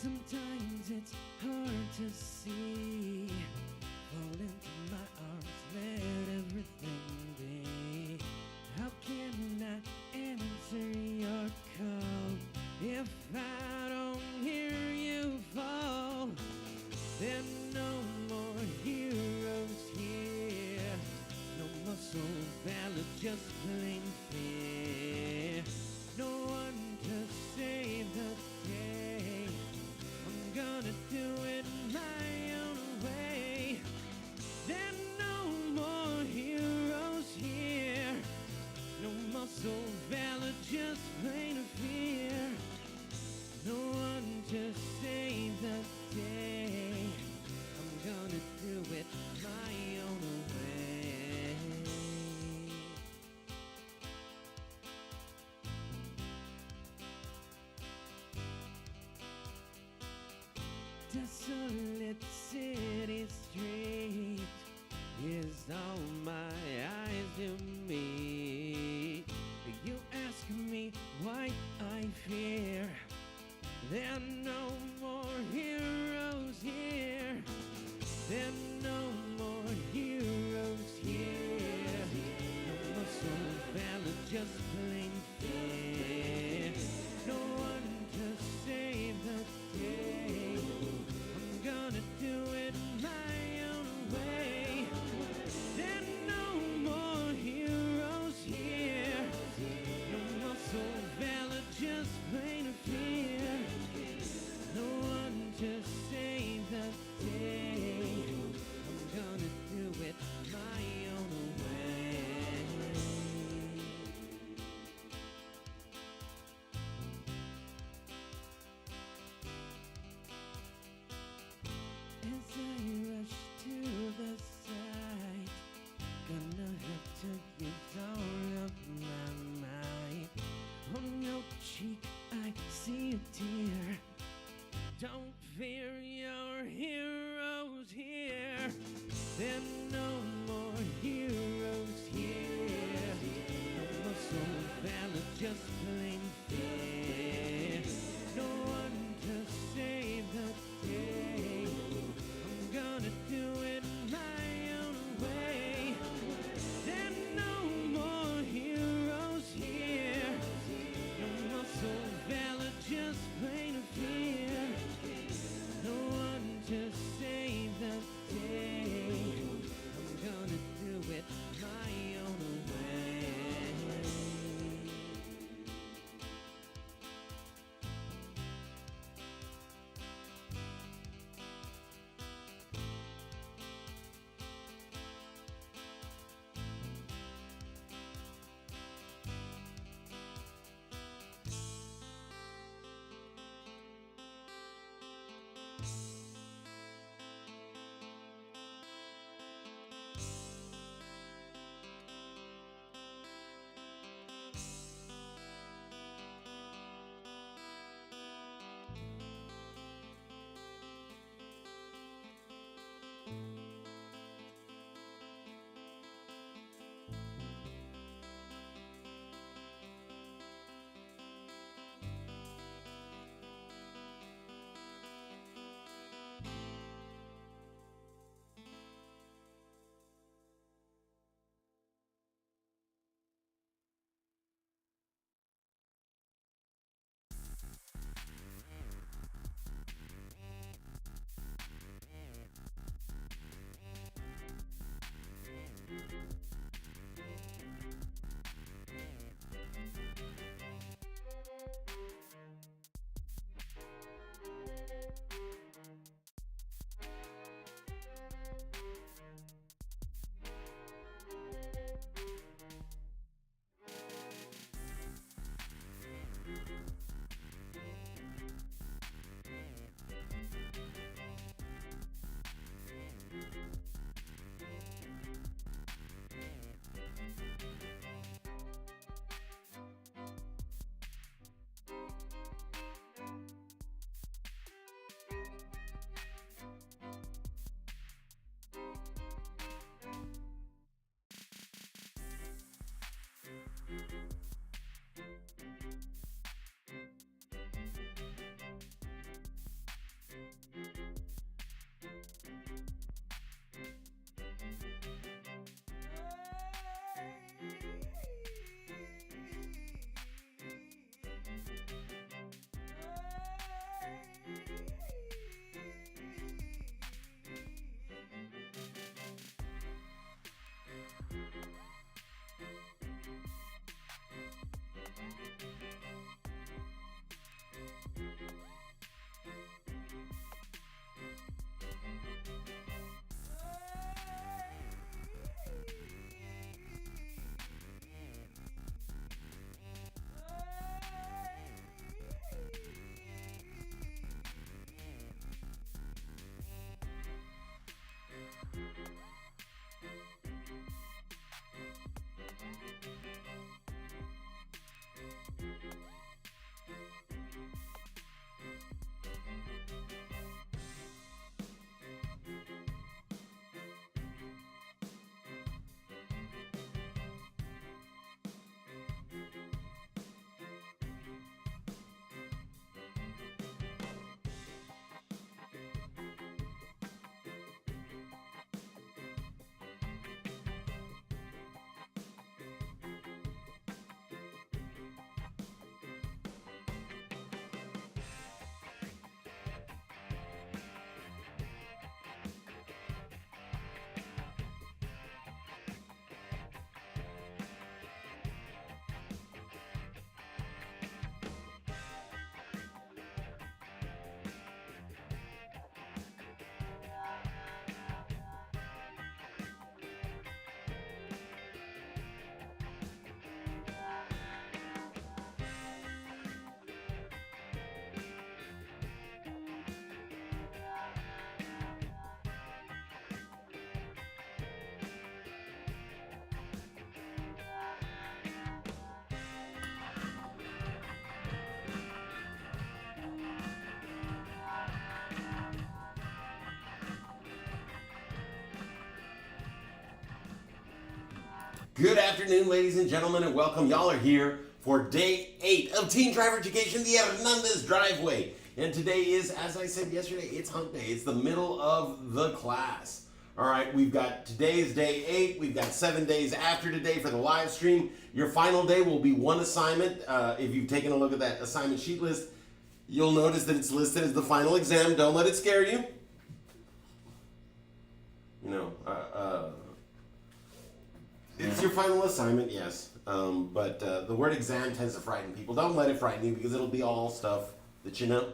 Sometimes it's hard to see. Fall into my arms, let everything be. How can I answer your call if I don't hear you fall? There are no more heroes here, no more soul valor, just plain fear. No one to save the day. I'm gonna do it my own way. There are no more heroes here, no more soul valor, just plain fear. No one to save the day. I'm gonna do it my own way. Desolate city street is all my eyes do meet. You ask me why I fear. There are no more heroes here. There are no more heroes here. No more soul valor, just plain fear. No one to save the day. I'm gonna do it my own way. There are no more heroes here. No more soul valor, just plain fear. No one to save the day. I'm gonna do it my own way. As I rush to the side, gonna have to use all of my might. On your cheek I see a tear. Don't fear, your heroes here. There are no more heroes here. No more soul valor, just plain fear. No one to save the day. I'm gonna do it my own way. There are no more heroes here. No more soul valor, just plain fear. No one to save the day. Good afternoon, ladies and gentlemen, and welcome. Y'all are here for day 8 of Teen Driver Education, the Hernandez Driveway. And today is, as I said yesterday, it's hump day. It's the middle of the class. All right, today is day 8. We've got 7 days after today for the live stream. Your final day will be one assignment. If you've taken a look at that assignment sheet list, you'll notice that it's listed as the final exam. Don't let it scare you. It's your final assignment, yes. But the word exam tends to frighten people. Don't let it frighten you because it'll be all stuff that you know.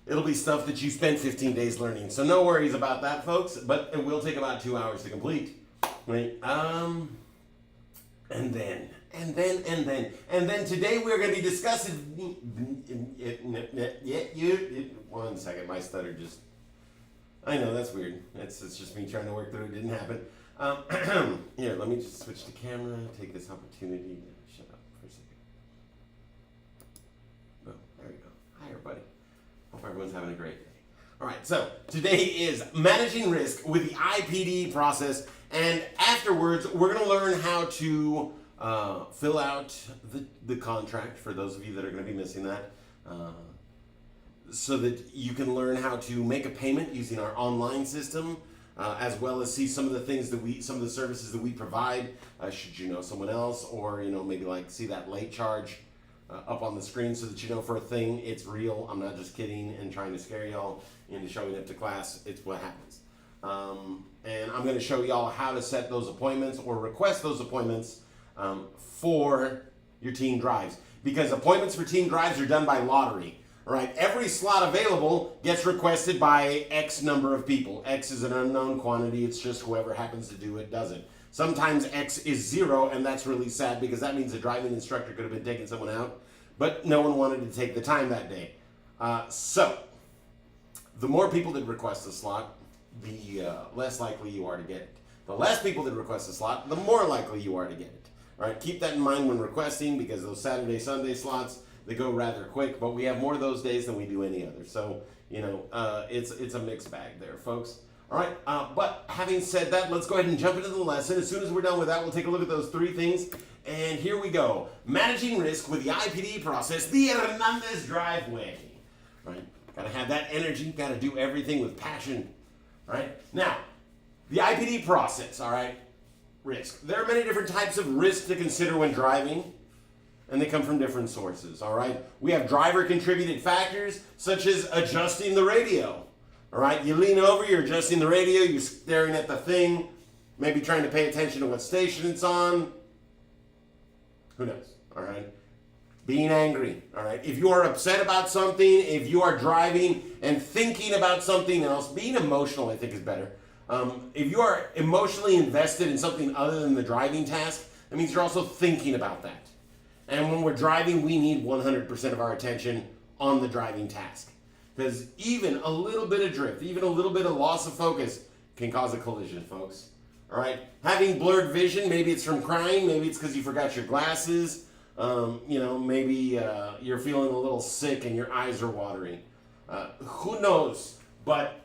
It'll be stuff that you spent 15 days learning. So no worries about that, folks. But it will take about 2 hours to complete. Right? And then today we're going to be discussing. One second, my stutter just. I know that's weird. It's just me trying to work through it. Didn't happen. Here, let me just switch to camera. Take this opportunity to shut up for a second. Oh, there we go. Hi, everybody. Hope everyone's having a great day. All right, so today is managing risk with the IPDE process, and afterwards, we're going to learn how to fill out the contract for those of you that are going to be missing that. So that you can learn how to make a payment using our online system, as well as see some of the things some of the services that we provide. Should you know someone else, or maybe like see that late charge up on the screen, so that you know for a thing it's real. I'm not just kidding and trying to scare y'all into showing up to class. It's what happens. And I'm going to show y'all how to set those appointments or request those appointments for your teen drives, because appointments for teen drives are done by lottery. All right, every slot available gets requested by X number of people. X is an unknown quantity. It's just whoever happens to do it does it. Sometimes X is 0, and that's really sad because that means the driving instructor could have been taking someone out, but no one wanted to take the time that day. So the more people that request a slot, the less likely you are to get it. The less people that request a slot, the more likely you are to get it. All right, keep that in mind when requesting, because those Saturday, Sunday slots, they go rather quick, but we have more of those days than we do any other. So, it's a mixed bag there, folks. All right, but having said that, let's go ahead and jump into the lesson. As soon as we're done with that, we'll take a look at those 3 things. And here we go. Managing risk with the IPDE process, the Hernandez Driveway. All right, got to have that energy, got to do everything with passion. All right, now, the IPDE process, all right, risk. There are many different types of risk to consider when driving, and they come from different sources, all right? We have driver-contributed factors, such as adjusting the radio, all right? You lean over, you're adjusting the radio, you're staring at the thing, maybe trying to pay attention to what station it's on. Who knows, all right? Being angry, all right? If you are upset about something, if you are driving and thinking about something else, being emotional, I think, is better. If you are emotionally invested in something other than the driving task, that means you're also thinking about that. And when we're driving, we need 100% of our attention on the driving task. Because even a little bit of drift, even a little bit of loss of focus can cause a collision, folks. All right? Having blurred vision, maybe it's from crying, maybe it's because you forgot your glasses, maybe you're feeling a little sick and your eyes are watering. Who knows? But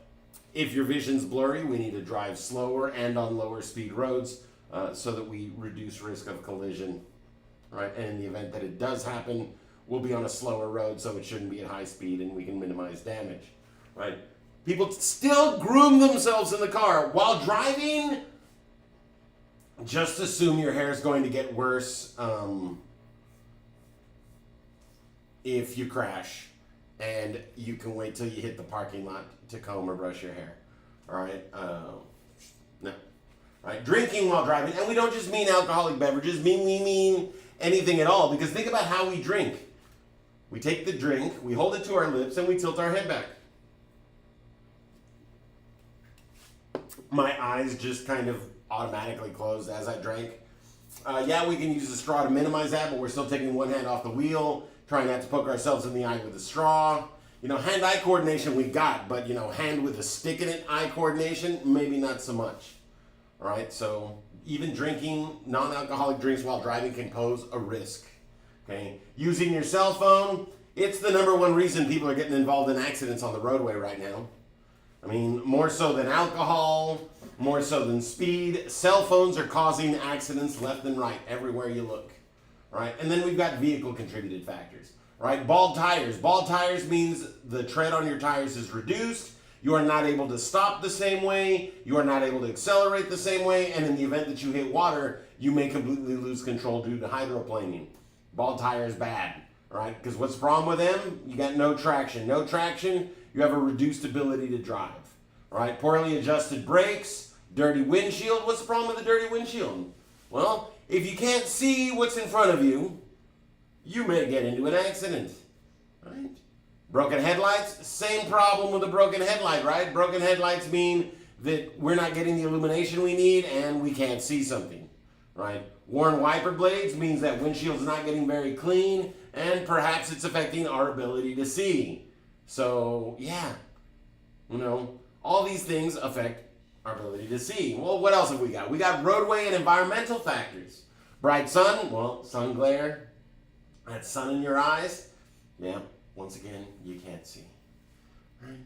if your vision's blurry, we need to drive slower and on lower speed roads so that we reduce risk of collision. Right, and in the event that it does happen, we'll be on a slower road, so it shouldn't be at high speed, and we can minimize damage. Right? People still groom themselves in the car while driving. Just assume your hair is going to get worse if you crash, and you can wait till you hit the parking lot to comb or brush your hair. All right? No. Right? Drinking while driving, and we don't just mean alcoholic beverages. We mean anything at all, because think about how we drink. We take the drink, we hold it to our lips, and we tilt our head back. My eyes just kind of automatically closed as I drank. Yeah, we can use a straw to minimize that, but we're still taking one hand off the wheel, trying not to poke ourselves in the eye with a straw. Hand-eye coordination we got, but, hand with a stick in it, eye coordination, maybe not so much. All right, so even drinking non-alcoholic drinks while driving can pose a risk. Okay, using your cell phone, it's the #1 reason people are getting involved in accidents on the roadway right now. I mean, more so than alcohol, more so than speed. Cell phones are causing accidents left and right, everywhere you look. Right? And then we've got vehicle contributed factors. Right? Bald tires. Bald tires means the tread on your tires is reduced. You are not able to stop the same way. You are not able to accelerate the same way. And in the event that you hit water, you may completely lose control due to hydroplaning. Bald tire is bad. Right? Because what's the problem with them? You got no traction. No traction, you have a reduced ability to drive. Right? Poorly adjusted brakes, dirty windshield. What's the problem with the dirty windshield? Well, if you can't see what's in front of you, you may get into an accident. Right? Broken headlights, same problem with a broken headlight, right? Broken headlights mean that we're not getting the illumination we need and we can't see something, right? Worn wiper blades means that windshield's not getting very clean and perhaps it's affecting our ability to see. So, yeah, all these things affect our ability to see. Well, what else have we got? We got roadway and environmental factors. Bright sun, well, sun glare, that sun in your eyes, yeah. Once again, you can't see, right?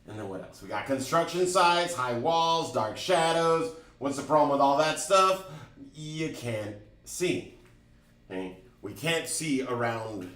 And then what else? We got construction sites, high walls, dark shadows. What's the problem with all that stuff? You can't see. Okay? We can't see around,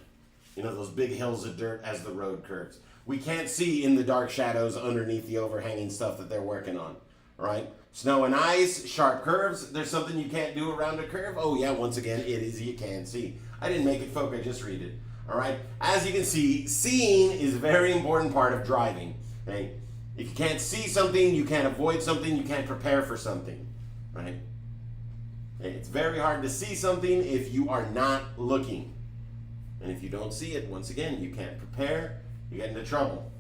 those big hills of dirt as the road curves. We can't see in the dark shadows underneath the overhanging stuff that they're working on, right? Snow and ice, sharp curves. There's something you can't do around a curve? Oh yeah, once again, it is you can't see. I didn't make it, folk, I just read it. All right. As you can see, seeing is a very important part of driving. Okay? If you can't see something, you can't avoid something, you can't prepare for something. Right? Okay? It's very hard to see something if you are not looking. And if you don't see it, once again, you can't prepare, you get into trouble.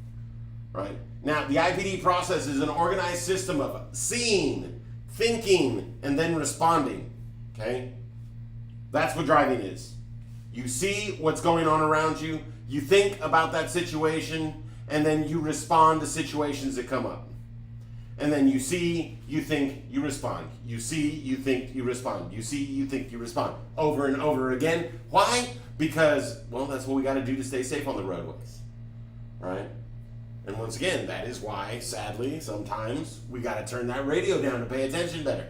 Right? Now, the IPDE process is an organized system of seeing, thinking, and then responding. Okay? That's what driving is. You see what's going on around you, you think about that situation, and then you respond to situations that come up. And then you see, you think, you respond. You see, you think, you respond. You see, you think, you respond. Over and over again. Why? Because, well, that's what we got to do to stay safe on the roadways. Right? And once again, that is why, sadly, sometimes we got to turn that radio down to pay attention better.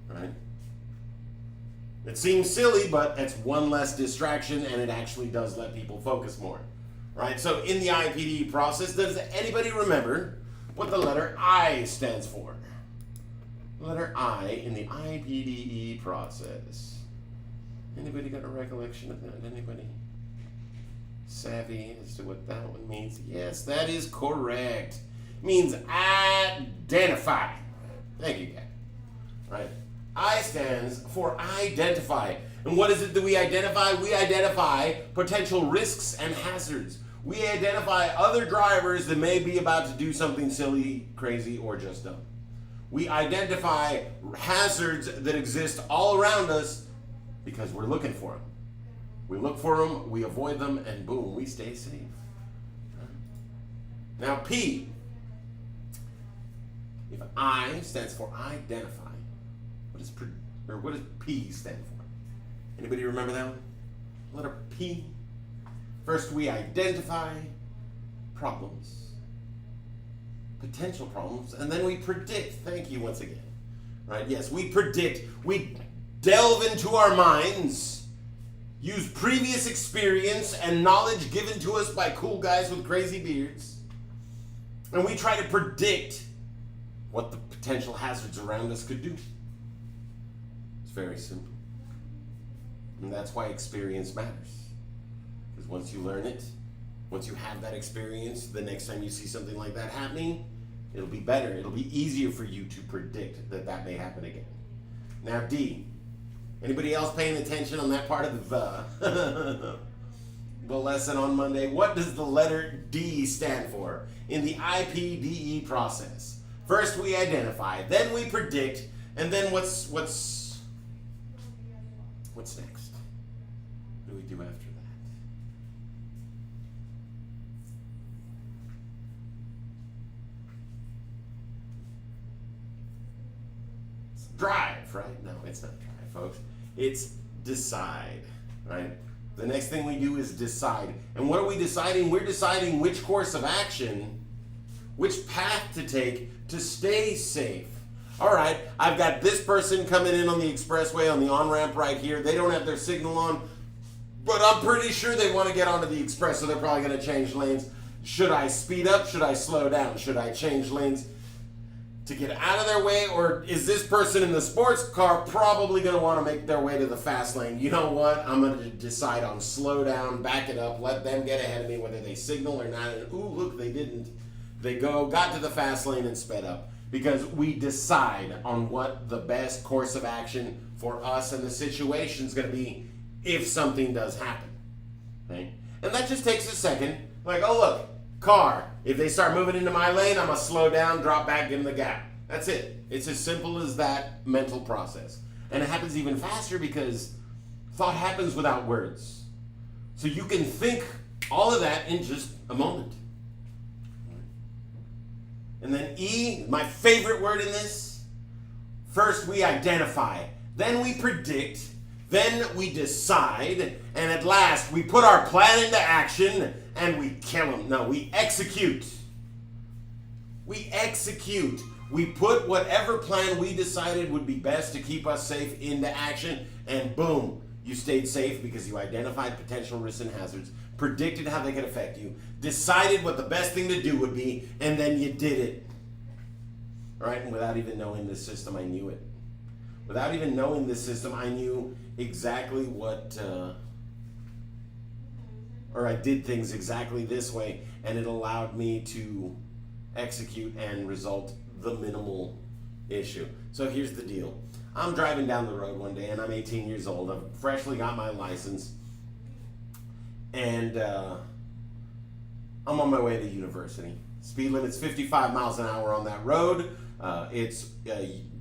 Right? It seems silly, but it's one less distraction, and it actually does let people focus more, right? So in the IPDE process, does anybody remember what the letter I stands for? The letter I in the IPDE process. Anybody got a recollection of that? Anybody savvy as to what that one means? Yes, that is correct. It means identify. Thank you, guys. Right? I stands for identify. And what is it that we identify? We identify potential risks and hazards. We identify other drivers that may be about to do something silly, crazy, or just dumb. We identify hazards that exist all around us because we're looking for them. We look for them, we avoid them, and boom, we stay safe. Now, P. If I stands for identify, what does P stand for? Anybody remember that one? Letter P. First, we identify problems, potential problems, and then we predict. Thank you once again. Right? Yes, we predict. We delve into our minds, use previous experience and knowledge given to us by cool guys with crazy beards, and we try to predict what the potential hazards around us could do. It's very simple. And that's why experience matters. Because once you learn it, once you have that experience, the next time you see something like that happening, it'll be better. It'll be easier for you to predict that that may happen again. Now, D. Anybody else paying attention on that part of the lesson on Monday? What does the letter D stand for in the IPDE process? First we identify, then we predict, and then what's next? What do we do after that? It's drive, right? No, it's not drive, folks. It's decide, right? The next thing we do is decide. And what are we deciding? We're deciding which course of action which path to take to stay safe. All right, I've got this person coming in on the expressway on the on-ramp right here. They don't have their signal on, but I'm pretty sure they want to get onto the express, so they're probably going to change lanes. Should I speed up? Should I slow down? Should I change lanes to get out of their way? Or is this person in the sports car probably going to want to make their way to the fast lane? You know what? I'm going to decide on slow down, back it up, let them get ahead of me, whether they signal or not. And ooh, look, they didn't. They got to the fast lane and sped up. Because we decide on what the best course of action for us and the situation is going to be if something does happen. Okay? And that just takes a second. Like, oh, look, car. If they start moving into my lane, I'm going to slow down, drop back, give them the gap. That's it. It's as simple as that mental process. And it happens even faster because thought happens without words. So you can think all of that in just a moment. And then E, my favorite word in this. First we identify, then we predict, then we decide, and at last we put our plan into action and we kill them. No, we execute. We execute. We put whatever plan we decided would be best to keep us safe into action, and boom, you stayed safe because you identified potential risks and hazards, predicted how they could affect you, decided what the best thing to do would be, and then you did it. All right, and without even knowing this system, I knew it. Without even knowing this system, I knew exactly what, or I did things exactly this way, and it allowed me to execute and result the minimal issue. So here's the deal. I'm driving down the road one day, and I'm 18 years old. I've freshly got my license, and I'm on my way to university. Speed limit's 55 miles an hour on that road. It's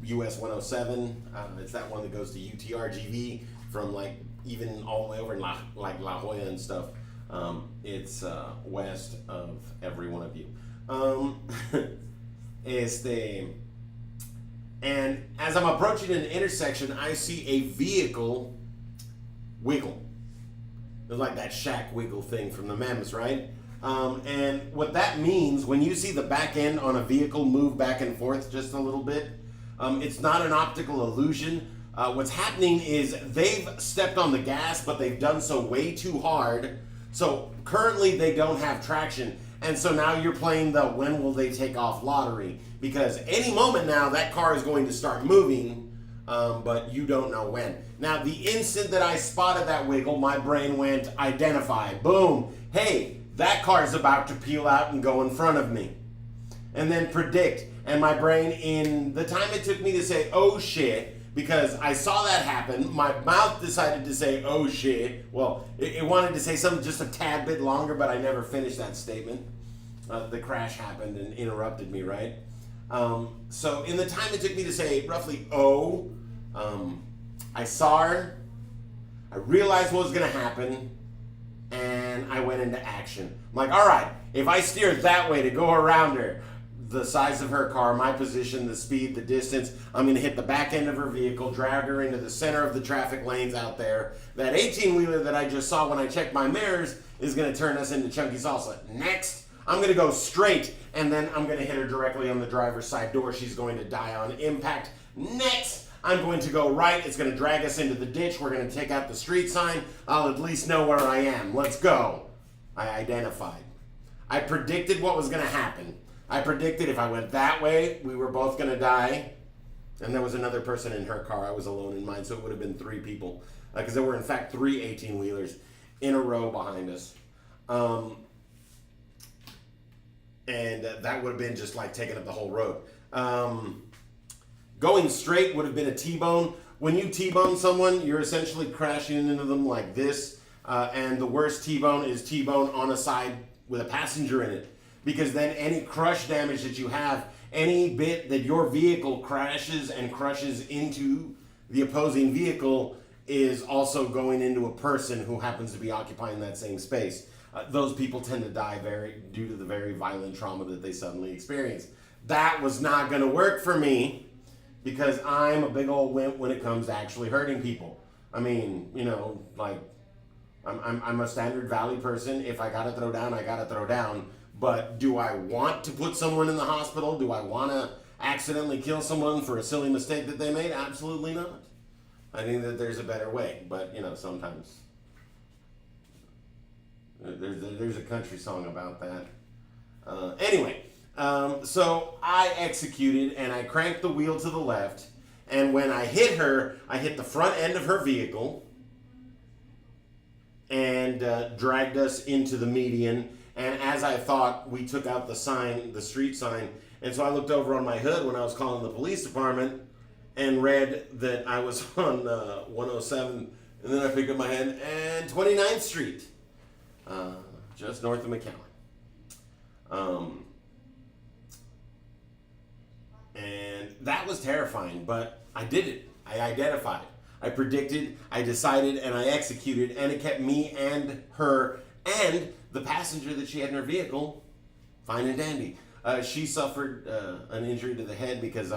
US 107. It's that one that goes to UTRGV from like even all the way over in La Jolla and stuff. It's west of every one of you. And as I'm approaching an intersection, I see a vehicle wiggle. It's like that shack wiggle thing from the Mems, right? And what that means, when you see the back end on a vehicle move back and forth just a little bit, it's not an optical illusion. What's happening is they've stepped on the gas, but they've done so way too hard. So currently they don't have traction. And so now you're playing the when will they take off lottery. Because any moment now, that car is going to start moving, but you don't know when. Now, the instant that I spotted that wiggle, my brain went, identify, boom. Hey, that car is about to peel out and go in front of me. And then predict. And my brain, in the time it took me to say, oh shit, because I saw that happen, my mouth decided to say, oh shit. Well, it wanted to say something just a tad bit longer, but I never finished that statement. The crash happened and interrupted me, right? So in the time it took me to say roughly, oh, I saw her, I realized what was going to happen, and I went into action. I'm like, all right, if I steer that way to go around her, the size of her car, my position, the speed, the distance, I'm going to hit the back end of her vehicle, drag her into the center of the traffic lanes out there. That 18-wheeler that I just saw when I checked my mirrors is going to turn us into chunky salsa. Next, I'm going to go straight, and then I'm going to hit her directly on the driver's side door. She's going to die on impact. Next, I'm going to go right. It's going to drag us into the ditch. We're going to take out the street sign. I'll at least know where I am. Let's go. I identified. I predicted what was going to happen. I predicted if I went that way, we were both going to die. And there was another person in her car. I was alone in mine, so it would have been 3 people. Because there were, in fact, 3 18-wheelers in a row behind us. And that would have been just like taking up the whole road. Going straight would have been a T-bone. When you T-bone someone, you're essentially crashing into them like this. And the worst T-bone is T-bone on a side with a passenger in it. Because then any crush damage that you have, any bit that your vehicle crashes and crushes into the opposing vehicle is also going into a person who happens to be occupying that same space. Those people tend to die due to the very violent trauma that they suddenly experience. That was not going to work for me because I'm a big old wimp when it comes to actually hurting people. I mean, you know, like I'm a standard valley person. If I got to throw down, I got to throw down. But do I want to put someone in the hospital? Do I want to accidentally kill someone for a silly mistake that they made? Absolutely not. I think that there's a better way, but sometimes there's a country song about that. Anyway, so I executed and I cranked the wheel to the left, and when I hit her, I hit the front end of her vehicle and dragged us into the median. And as I thought, we took out the sign, the street sign, and so I looked over on my hood when I was calling the police department and read that I was on 107, and then I picked up my head and 29th Street, just north of McAllen. And that was terrifying, but I did it. I identified, I predicted, I decided, and I executed, and it kept me and her and the passenger that she had in her vehicle fine and dandy. She suffered an injury to the head because,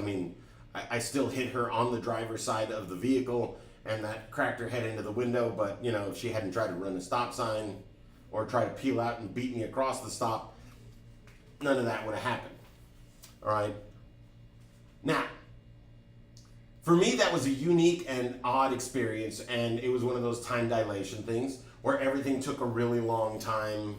I still hit her on the driver's side of the vehicle, and that cracked her head into the window. But, if she hadn't tried to run a stop sign or try to peel out and beat me across the stop, none of that would have happened. All right? Now, for me, that was a unique and odd experience, and it was one of those time dilation things where everything took a really long time,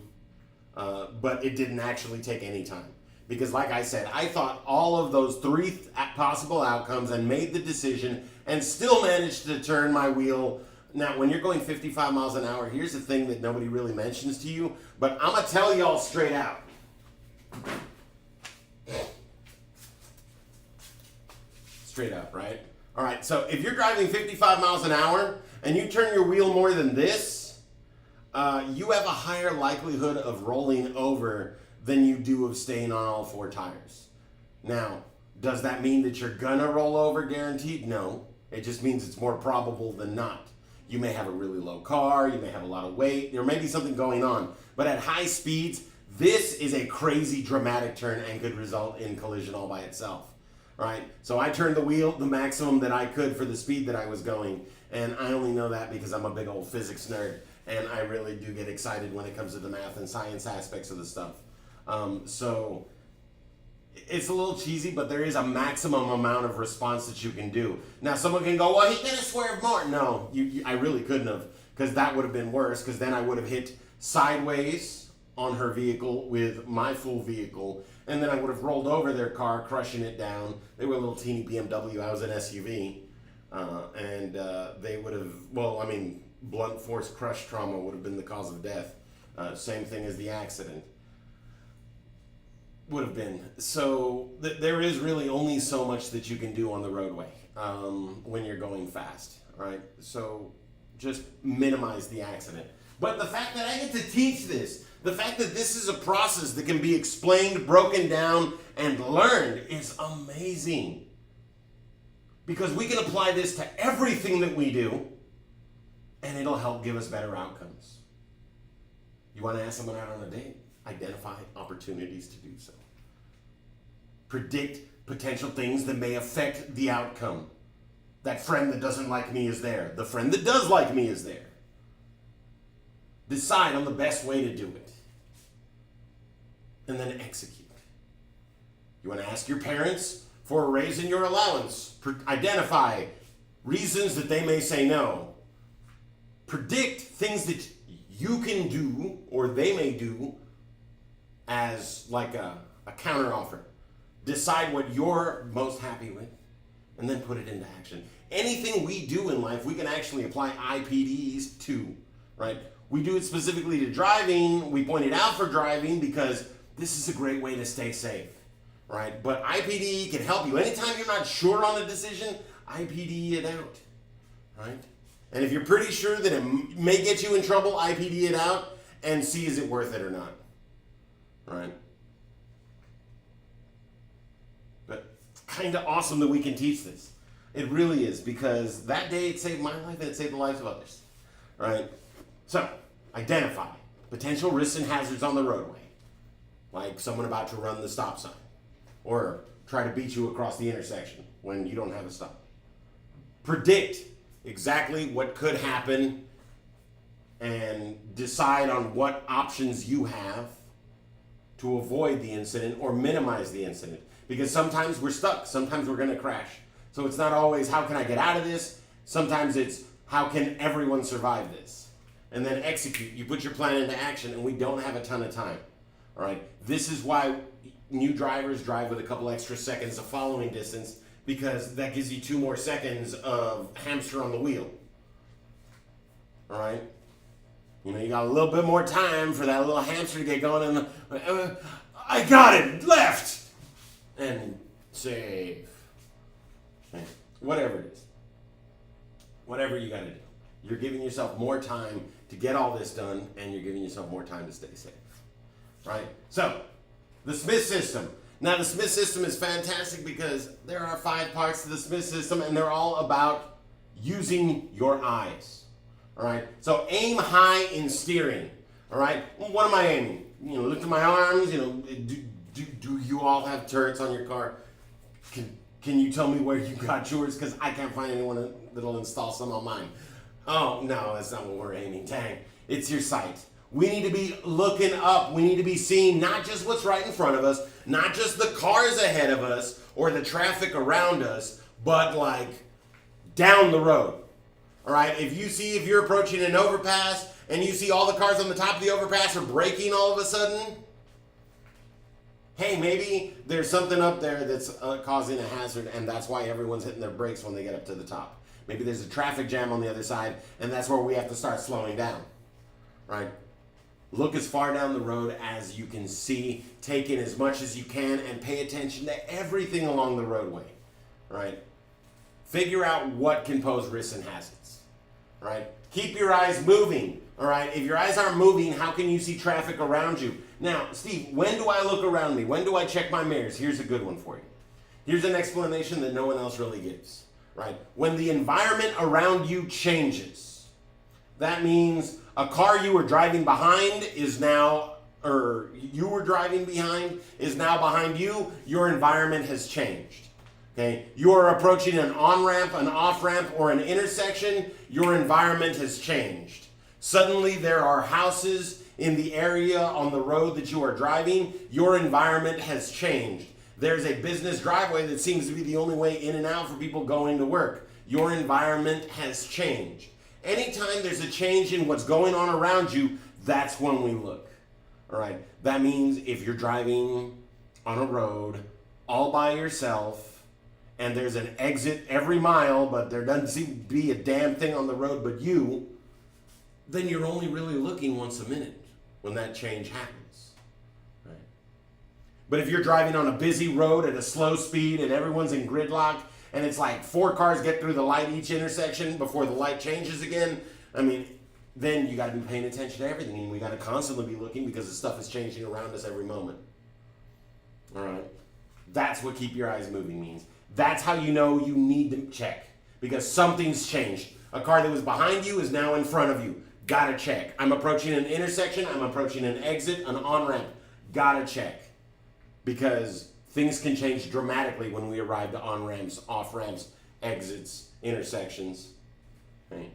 but it didn't actually take any time. Because like I said, I thought all of those three possible outcomes and made the decision and still managed to turn my wheel. Now, when you're going 55 miles an hour, here's the thing that nobody really mentions to you, but I'm going to tell y'all straight out. Straight up, right? All right, so if you're driving 55 miles an hour and you turn your wheel more than this, you have a higher likelihood of rolling over than you do of staying on all four tires. Now, does that mean that you're gonna roll over guaranteed? No. It just means it's more probable than not. You may have a really low car, you may have a lot of weight, there may be something going on. But at high speeds, this is a crazy dramatic turn and could result in collision all by itself. Right? So I turned the wheel the maximum that I could for the speed that I was going. And I only know that because I'm a big old physics nerd. And I really do get excited when it comes to the math and science aspects of the stuff. So it's a little cheesy, but there is a maximum amount of response that you can do. Now, someone can go, well, he could have swerved more. No, I really couldn't have, because that would have been worse, because then I would have hit sideways on her vehicle with my full vehicle, and then I would have rolled over their car, crushing it down. They were a little teeny BMW. I was an SUV. And they would have, blunt force crush trauma would have been the cause of death. Same thing as the accident would have been. So there is really only so much that you can do on the roadway when you're going fast, right? So just minimize the accident. But the fact that I get to teach this, the fact that this is a process that can be explained, broken down, and learned is amazing. Because we can apply this to everything that we do, and it'll help give us better outcomes. You want to ask someone out on a date? Identify opportunities to do so. Predict potential things that may affect the outcome. That friend that doesn't like me is there. The friend that does like me is there. Decide on the best way to do it. And then execute. You want to ask your parents for a raise in your allowance. Identify reasons that they may say no. Predict things that you can do or they may do as like a counter offer. Decide what you're most happy with and then put it into action. Anything we do in life, we can actually apply IPDEs to, right? We do it specifically to driving. We point it out for driving because this is a great way to stay safe, right? But IPDE can help you. Anytime you're not sure on a decision, IPDE it out, right? And if you're pretty sure that it may get you in trouble, IPDE it out and see is it worth it or not, right? But it's kind of awesome that we can teach this. It really is, because that day it saved my life and it saved the lives of others, right? So, identify potential risks and hazards on the roadway, like someone about to run the stop sign or try to beat you across the intersection when you don't have a stop. Predict exactly what could happen and decide on what options you have to avoid the incident or minimize the incident. Because sometimes we're stuck, sometimes we're going to crash. So it's not always how can I get out of this, sometimes it's how can everyone survive this. And then execute. You put your plan into action, and we don't have a ton of time. All right. This is why new drivers drive with a couple extra seconds of following distance, because that gives you 2 more seconds of hamster on the wheel. All right. You know, you got a little bit more time for that little hamster to get going, and I got it, left, and save. Okay. Whatever it is. Whatever you got to do. You're giving yourself more time to get all this done, and you're giving yourself more time to stay safe. Right? So, the Smith system. Now, the Smith system is fantastic because there are 5 parts to the Smith system, and they're all about using your eyes. All right? So, aim high in steering. All right? Well, what am I aiming? You know, lift my arms. You know, do you all have turrets on your car? Can you tell me where you got yours? Because I can't find anyone that'll install some on mine. Oh, no, that's not what we're aiming. Dang. It's your sight. We need to be looking up. We need to be seeing not just what's right in front of us, not just the cars ahead of us or the traffic around us, but like down the road. All right? If you're approaching an overpass and you see all the cars on the top of the overpass are braking all of a sudden, hey, maybe there's something up there that's causing a hazard, and that's why everyone's hitting their brakes when they get up to the top. Maybe there's a traffic jam on the other side, and that's where we have to start slowing down. Right? Look as far down the road as you can see, take in as much as you can, and pay attention to everything along the roadway. Right? Figure out what can pose risks and hazards. Right? Keep your eyes moving. All right? If your eyes aren't moving, how can you see traffic around you? Now, Steve, when do I look around me? When do I check my mirrors? Here's a good one for you. Here's an explanation that no one else really gives. Right? When the environment around you changes, that means a car you were driving behind is now, or you were driving behind is now behind you. Your environment has changed. Okay? You are approaching an on-ramp, an off-ramp, or an intersection. Your environment has changed. Suddenly there are houses in the area on the road that you are driving. Your environment has changed. There's a business driveway that seems to be the only way in and out for people going to work. Your environment has changed. Anytime there's a change in what's going on around you, that's when we look. All right. That means if you're driving on a road all by yourself and there's an exit every mile, but there doesn't seem to be a damn thing on the road but you, then you're only really looking once a minute when that change happens. Right? But if you're driving on a busy road at a slow speed and everyone's in gridlock and it's like 4 cars get through the light each intersection before the light changes again, I mean, then you got to be paying attention to everything, and we got to constantly be looking because the stuff is changing around us every moment. All right? That's what keep your eyes moving means. That's how you know you need to check, because something's changed. A car that was behind you is now in front of you. Gotta check. I'm approaching an intersection. I'm approaching an exit, an on-ramp. Gotta check. Because things can change dramatically when we arrive to on-ramps, off-ramps, exits, intersections. Right?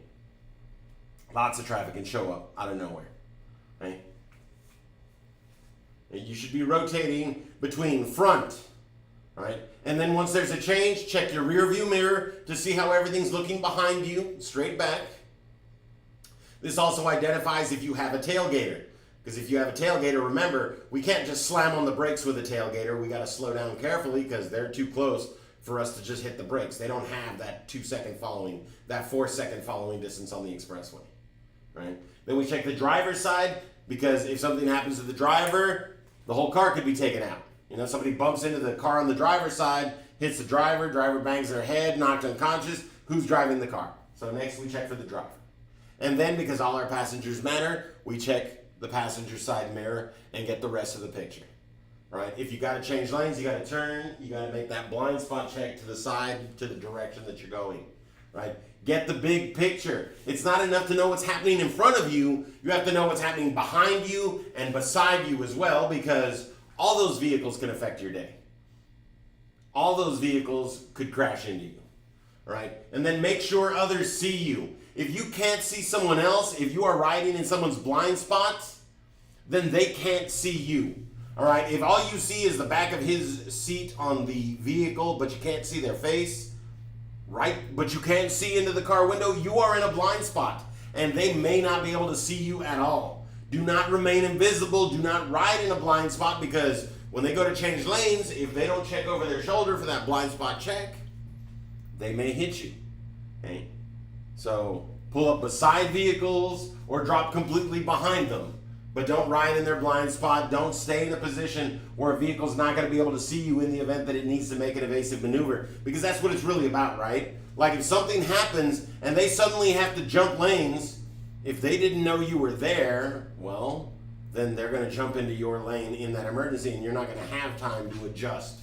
Lots of traffic can show up out of nowhere. Right? And you should be rotating between front. Right? And then once there's a change, check your rear view mirror to see how everything's looking behind you, straight back. This also identifies if you have a tailgater. Because if you have a tailgater, remember, we can't just slam on the brakes with a tailgater. We got to slow down carefully because they're too close for us to just hit the brakes. They don't have that 2-second following, that 4-second following distance on the expressway. Right? Then we check the driver's side, because if something happens to the driver, the whole car could be taken out. You know, somebody bumps into the car on the driver's side, hits the driver bangs their head, knocked unconscious. Who's driving the car? So next we check for the driver. And then, because all our passengers matter, we check the passenger side mirror and get the rest of the picture. Right? If you got to change lanes, you got to turn, you got to make that blind spot check to the side, to the direction that you're going. Right? Get the big picture. It's not enough to know what's happening in front of you. You have to know what's happening behind you and beside you as well, because all those vehicles can affect your day. All those vehicles could crash into you. Right? And then make sure others see you. If you can't see someone else, if you are riding in someone's blind spots, then they can't see you. All right, if all you see is the back of his seat on the vehicle, but you can't see their face, right? But you can't see into the car window, you are in a blind spot, and they may not be able to see you at all. Do not remain invisible. Do not ride in a blind spot, because when they go to change lanes, if they don't check over their shoulder for that blind spot check, they may hit you. Okay? So pull up beside vehicles or drop completely behind them. But don't ride in their blind spot. Don't stay in a position where a vehicle's not going to be able to see you in the event that it needs to make an evasive maneuver. Because that's what it's really about, right? Like if something happens and they suddenly have to jump lanes, if they didn't know you were there, well, then they're going to jump into your lane in that emergency, and you're not going to have time to adjust.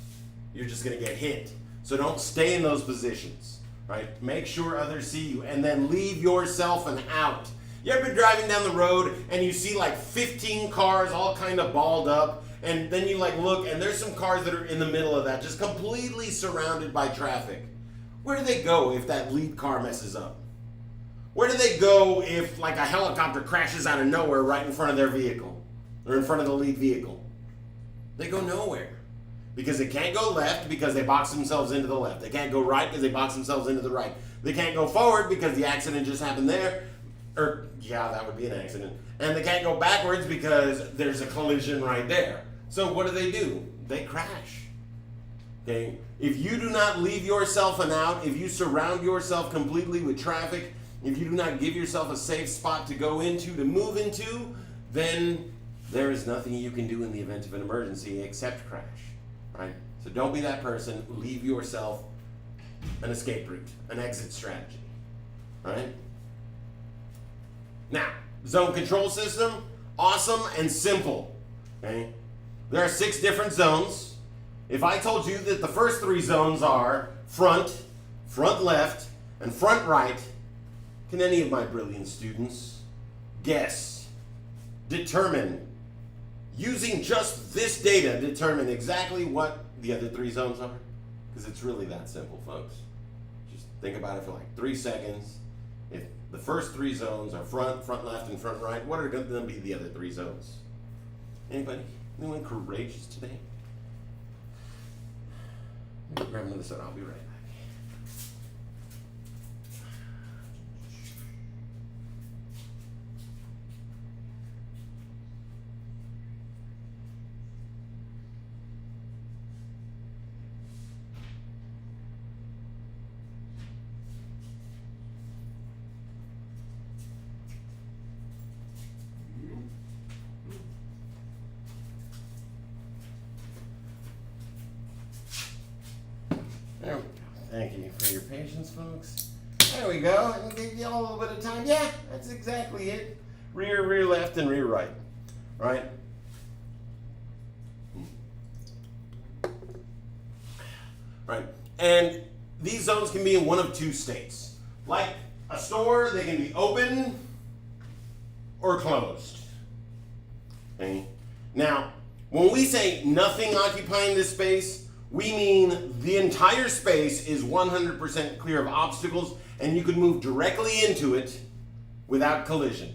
You're just going to get hit. So don't stay in those positions, right? Make sure others see you, and then leave yourself an out. You ever been driving down the road and you see like 15 cars all kind of balled up, and then you like look and there's some cars that are in the middle of that, just completely surrounded by traffic. Where do they go if that lead car messes up? Where do they go if like a helicopter crashes out of nowhere right in front of their vehicle or in front of the lead vehicle? They go nowhere, because they can't go left because they box themselves into the left. They can't go right because they box themselves into the right. They can't go forward because the accident just happened there. Or, yeah, that would be an accident. And they can't go backwards because there's a collision right there. So what do? They crash. Okay? If you do not leave yourself an out, if you surround yourself completely with traffic, if you do not give yourself a safe spot to go into, to move into, then there is nothing you can do in the event of an emergency except crash. Right? So don't be that person. Leave yourself an escape route, an exit strategy. Right? Now, zone control system, awesome and simple. Okay? There are 6 different zones. If I told you that the first 3 zones are front, front left, and front right, can any of my brilliant students guess, determine, using just this data, determine exactly what the other 3 zones are? Because it's really that simple, folks. Just think about it for like 3 seconds. If the first 3 zones are front, front left, and front right, what are going to be the other 3 zones? Anybody? Anyone courageous today? Let me grab another soda. I'll be right back. There we go. Thank you for your patience, folks. There we go. I gave you all a little bit of time. Yeah, that's exactly it. Rear left, and rear right. Right? Right. And these zones can be in one of 2 states. Like a store, they can be open or closed. Okay? Now, when we say nothing occupying this space, we mean the entire space is 100% clear of obstacles, and you can move directly into it without collision.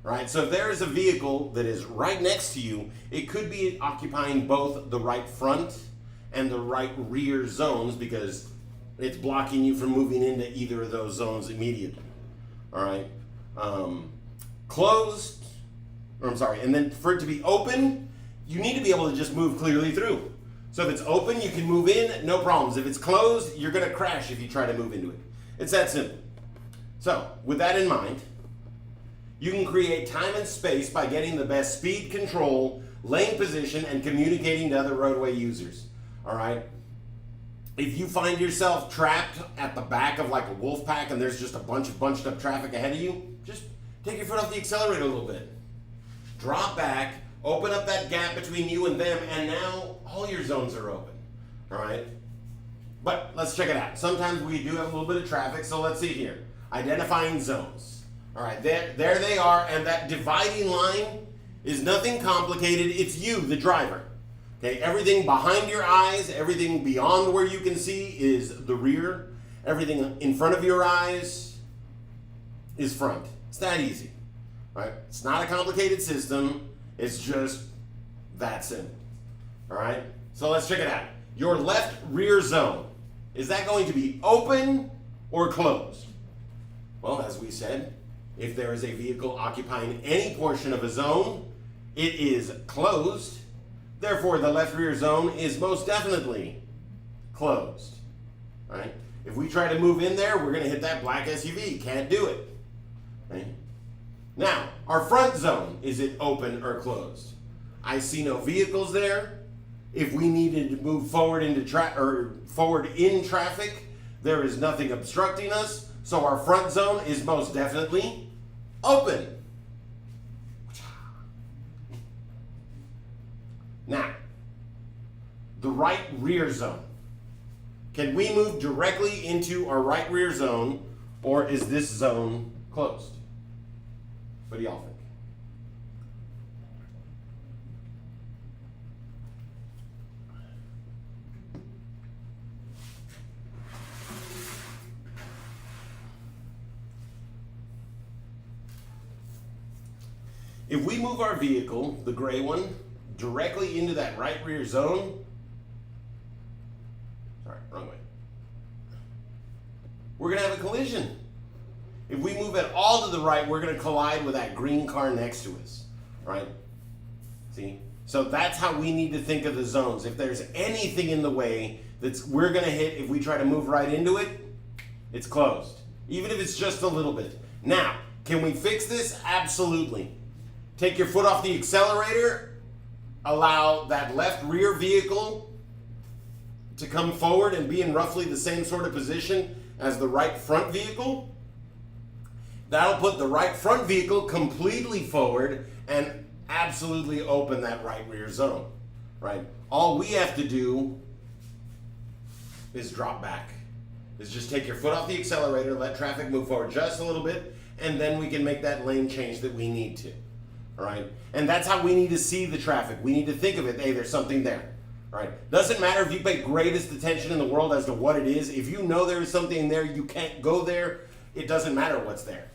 Right? So if there is a vehicle that is right next to you, it could be occupying both the right front and the right rear zones, because it's blocking you from moving into either of those zones immediately. All right? Closed, or I'm sorry, and then for it to be open, you need to be able to just move clearly through. So if it's open, you can move in, no problems. If it's closed, you're going to crash if you try to move into it. It's that simple. So with that in mind, you can create time and space by getting the best speed control, lane position, and communicating to other roadway users. All right? If you find yourself trapped at the back of like a wolf pack and there's just a bunch of bunched up traffic ahead of you, just take your foot off the accelerator a little bit. Drop back, open up that gap between you and them, and now all your zones are open. All right? But let's check it out. Sometimes we do have a little bit of traffic, so let's see here. Identifying zones. All right, there they are, and that dividing line is nothing complicated. It's you, the driver. Okay, everything behind your eyes, everything beyond where you can see is the rear. Everything in front of your eyes is front. It's that easy. Right? It's not a complicated system. It's just that simple. All right? So let's check it out. Your left rear zone, is that going to be open or closed? Well, as we said, if there is a vehicle occupying any portion of a zone, it is closed. Therefore, the left rear zone is most definitely closed. Right? If we try to move in there, we're going to hit that black SUV. Can't do it. Right? Now, our front zone, is it open or closed? I see no vehicles there. If we needed to move forward into forward in traffic, there is nothing obstructing us. So our front zone is most definitely open. Now, the right rear zone. Can we move directly into our right rear zone, or is this zone closed? What do y'all think? If we move our vehicle, the gray one, directly into that right rear zone, sorry, wrong way, we're going to have a collision. If we move at all to the right, we're going to collide with that green car next to us, right? See? So that's how we need to think of the zones. If there's anything in the way we're going to hit, if we try to move right into it, it's closed. Even if it's just a little bit. Now, can we fix this? Absolutely. Take your foot off the accelerator, allow that left rear vehicle to come forward and be in roughly the same sort of position as the right front vehicle. That'll put the right front vehicle completely forward and absolutely open that right rear zone, right? All we have to do is drop back. Is just take your foot off the accelerator, let traffic move forward just a little bit, and then we can make that lane change that we need to. All right, and that's how we need to see the traffic. We need to think of it. Hey, there's something there. All right, doesn't matter if you pay greatest attention in the world as to what it is. If you know there is something there, you can't go there. It doesn't matter what's there.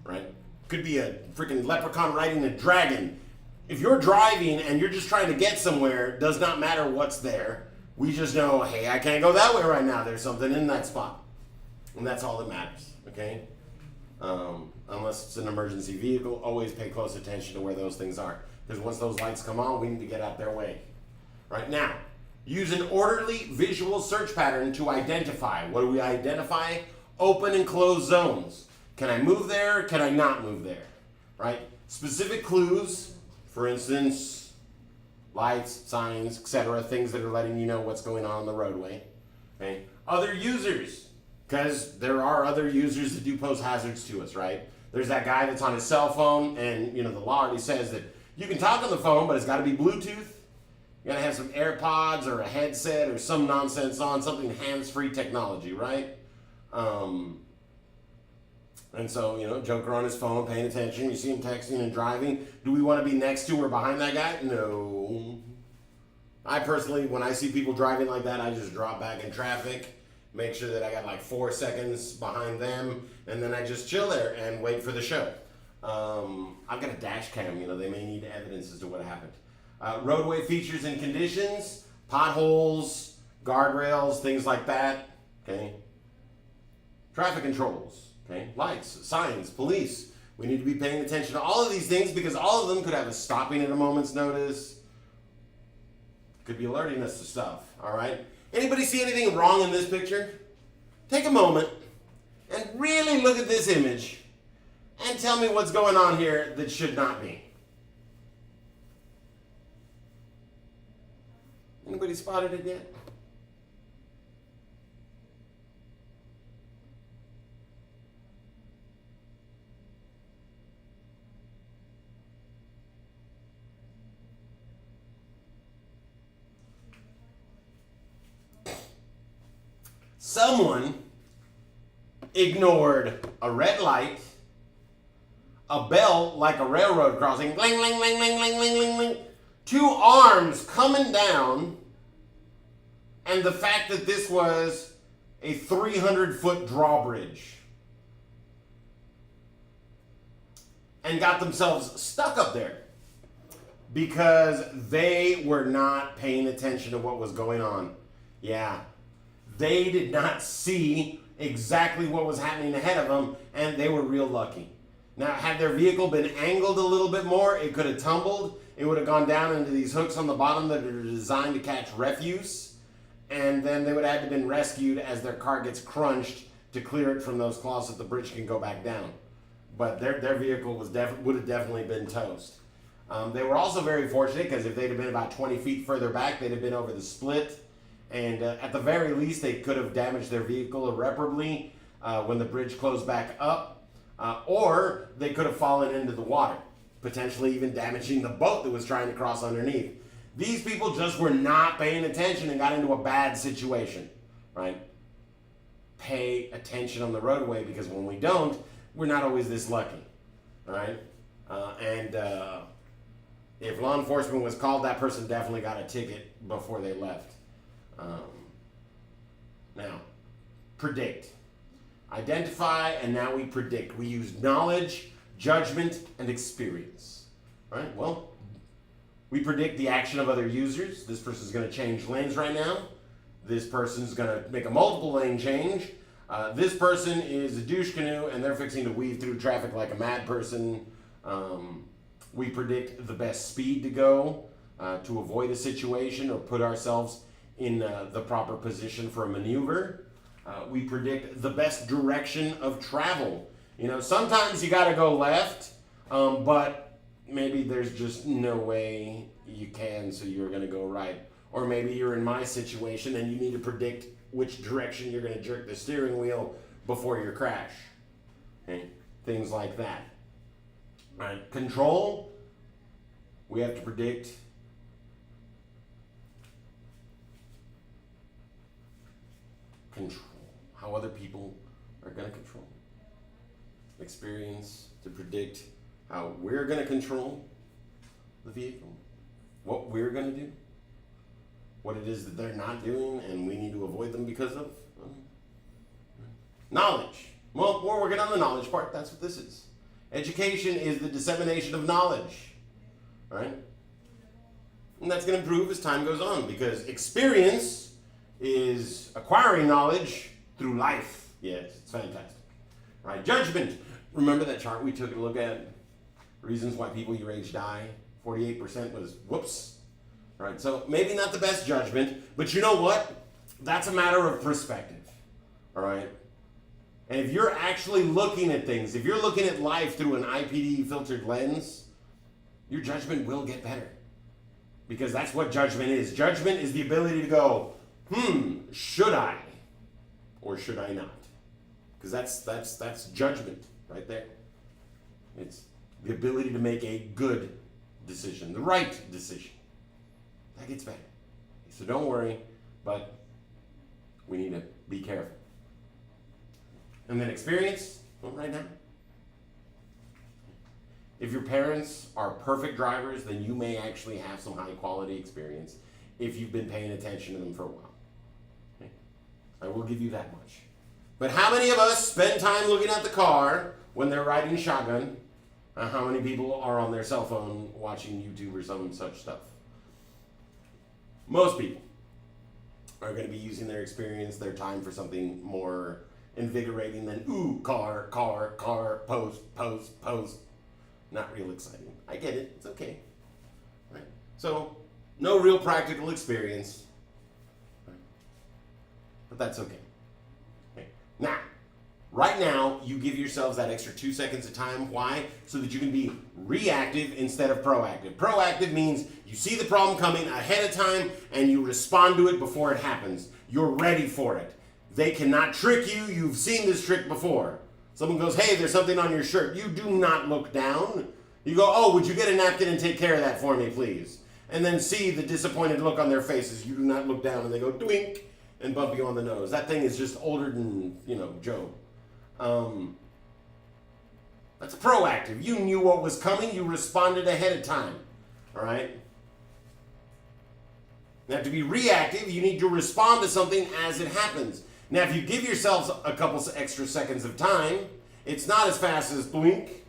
Right? Could be a freaking leprechaun riding a dragon. If you're driving and you're just trying to get somewhere, does not matter what's there. We just know, hey, I can't go that way right now. There's something in that spot, and that's all that matters. Okay. Unless it's an emergency vehicle, always pay close attention to where those things are. Because once those lights come on, we need to get out their way. Right now, use an orderly visual search pattern to identify. What do we identify? Open and closed zones. Can I move there? Can I not move there? Right? Specific clues, for instance, lights, signs, etc., things that are letting you know what's going on the roadway. Okay? Other users. Because there are other users that do pose hazards to us, right? There's that guy that's on his cell phone, and the law already says that you can talk on the phone, but it's got to be Bluetooth. You got to have some AirPods or a headset or some nonsense on, something hands-free technology, right? And so, Joker on his phone, paying attention. You see him texting and driving. Do we want to be next to or behind that guy? No. I personally, when I see people driving like that, I just drop back in traffic. Make sure that I got like 4 seconds behind them, and then I just chill there and wait for the show. I've got a dash cam, they may need evidence as to what happened. Roadway features and conditions, potholes, guardrails, things like that, okay? Traffic controls, okay? Lights, signs, police. We need to be paying attention to all of these things because all of them could have us stopping at a moment's notice. Could be alerting us to stuff, all right? Anybody see anything wrong in this picture? Take a moment and really look at this image and tell me what's going on here that should not be. Anybody spotted it yet? Someone ignored a red light, a bell like a railroad crossing, bling, bling, bling, bling, bling, bling, bling, bling, 2 arms coming down, and the fact that this was a 300-foot drawbridge, and got themselves stuck up there. because they were not paying attention to what was going on. Yeah. They did not see exactly what was happening ahead of them, and they were real lucky. Now, had their vehicle been angled a little bit more, it could have tumbled. It would have gone down into these hooks on the bottom that are designed to catch refuse, and then they would have been rescued as their car gets crunched to clear it from those claws so that the bridge can go back down. But their vehicle would have definitely been toast. They were also very fortunate because if they'd have been about 20 feet further back, they'd have been over the split. And at the very least, they could have damaged their vehicle irreparably when the bridge closed back up. Or they could have fallen into the water, potentially even damaging the boat that was trying to cross underneath. These people just were not paying attention and got into a bad situation, right? Pay attention on the roadway, because when we don't, we're not always this lucky, right? If law enforcement was called, that person definitely got a ticket before they left. Now, predict. Identify, and now we predict. We use knowledge, judgment, and experience. Right? Well, we predict the action of other users. This person's going to change lanes right now. This person's going to make a multiple lane change. This person is a douche canoe, and they're fixing to weave through traffic like a mad person. We predict the best speed to go to avoid a situation or put ourselves in the proper position for a maneuver. We predict the best direction of travel. You know, sometimes you got to go left, but maybe there's just no way you can, so you're going to go right. Or maybe you're in my situation and you need to predict which direction you're going to jerk the steering wheel before your crash. Okay? Things like that. Right? Control, we have to predict how other people are going to control. Experience, to predict how we're going to control the vehicle, what we're going to do, what it is that they're not doing and we need to avoid them because of. Knowledge. Well, we're working on the knowledge part. That's what this is. Education is the dissemination of knowledge, right? And that's going to improve as time goes on, because experience is acquiring knowledge through life. Yes, it's fantastic. Right? Judgment. Remember that chart we took a look at? Reasons why people your age die. 48% was whoops. Right? So maybe not the best judgment, but you know what? That's a matter of perspective. All right? And if you're actually looking at things, if you're looking at life through an IPDE filtered lens, your judgment will get better. Because that's what judgment is. Judgment is the ability to go, should I or should I not? Because that's judgment right there. It's the ability to make a good decision, the right decision. That gets better. So don't worry, but we need to be careful. And then experience, well, right now. If your parents are perfect drivers, then you may actually have some high quality experience if you've been paying attention to them for a while. Okay? I will give you that much. But how many of us spend time looking at the car when they're riding shotgun? How many people are on their cell phone watching YouTube or some such stuff? Most people are going to be using their experience, their time for something more invigorating than, car, post. Not real exciting. I get it. It's okay. Right? So, no real practical experience. Right? But that's okay. Now, right now, you give yourselves that extra 2 seconds of time. Why? So that you can be reactive instead of proactive. Proactive means you see the problem coming ahead of time and you respond to it before it happens. You're ready for it. They cannot trick you. You've seen this trick before. Someone goes, hey, there's something on your shirt. You do not look down. You go, oh, would you get a napkin and take care of that for me, please? And then see the disappointed look on their faces. You do not look down, and they go, twink, and bump you on the nose. That thing is just older than, Joe. That's proactive. You knew what was coming. You responded ahead of time. All right? Now, to be reactive, you need to respond to something as it happens. Now, if you give yourselves a couple extra seconds of time, it's not as fast as blink.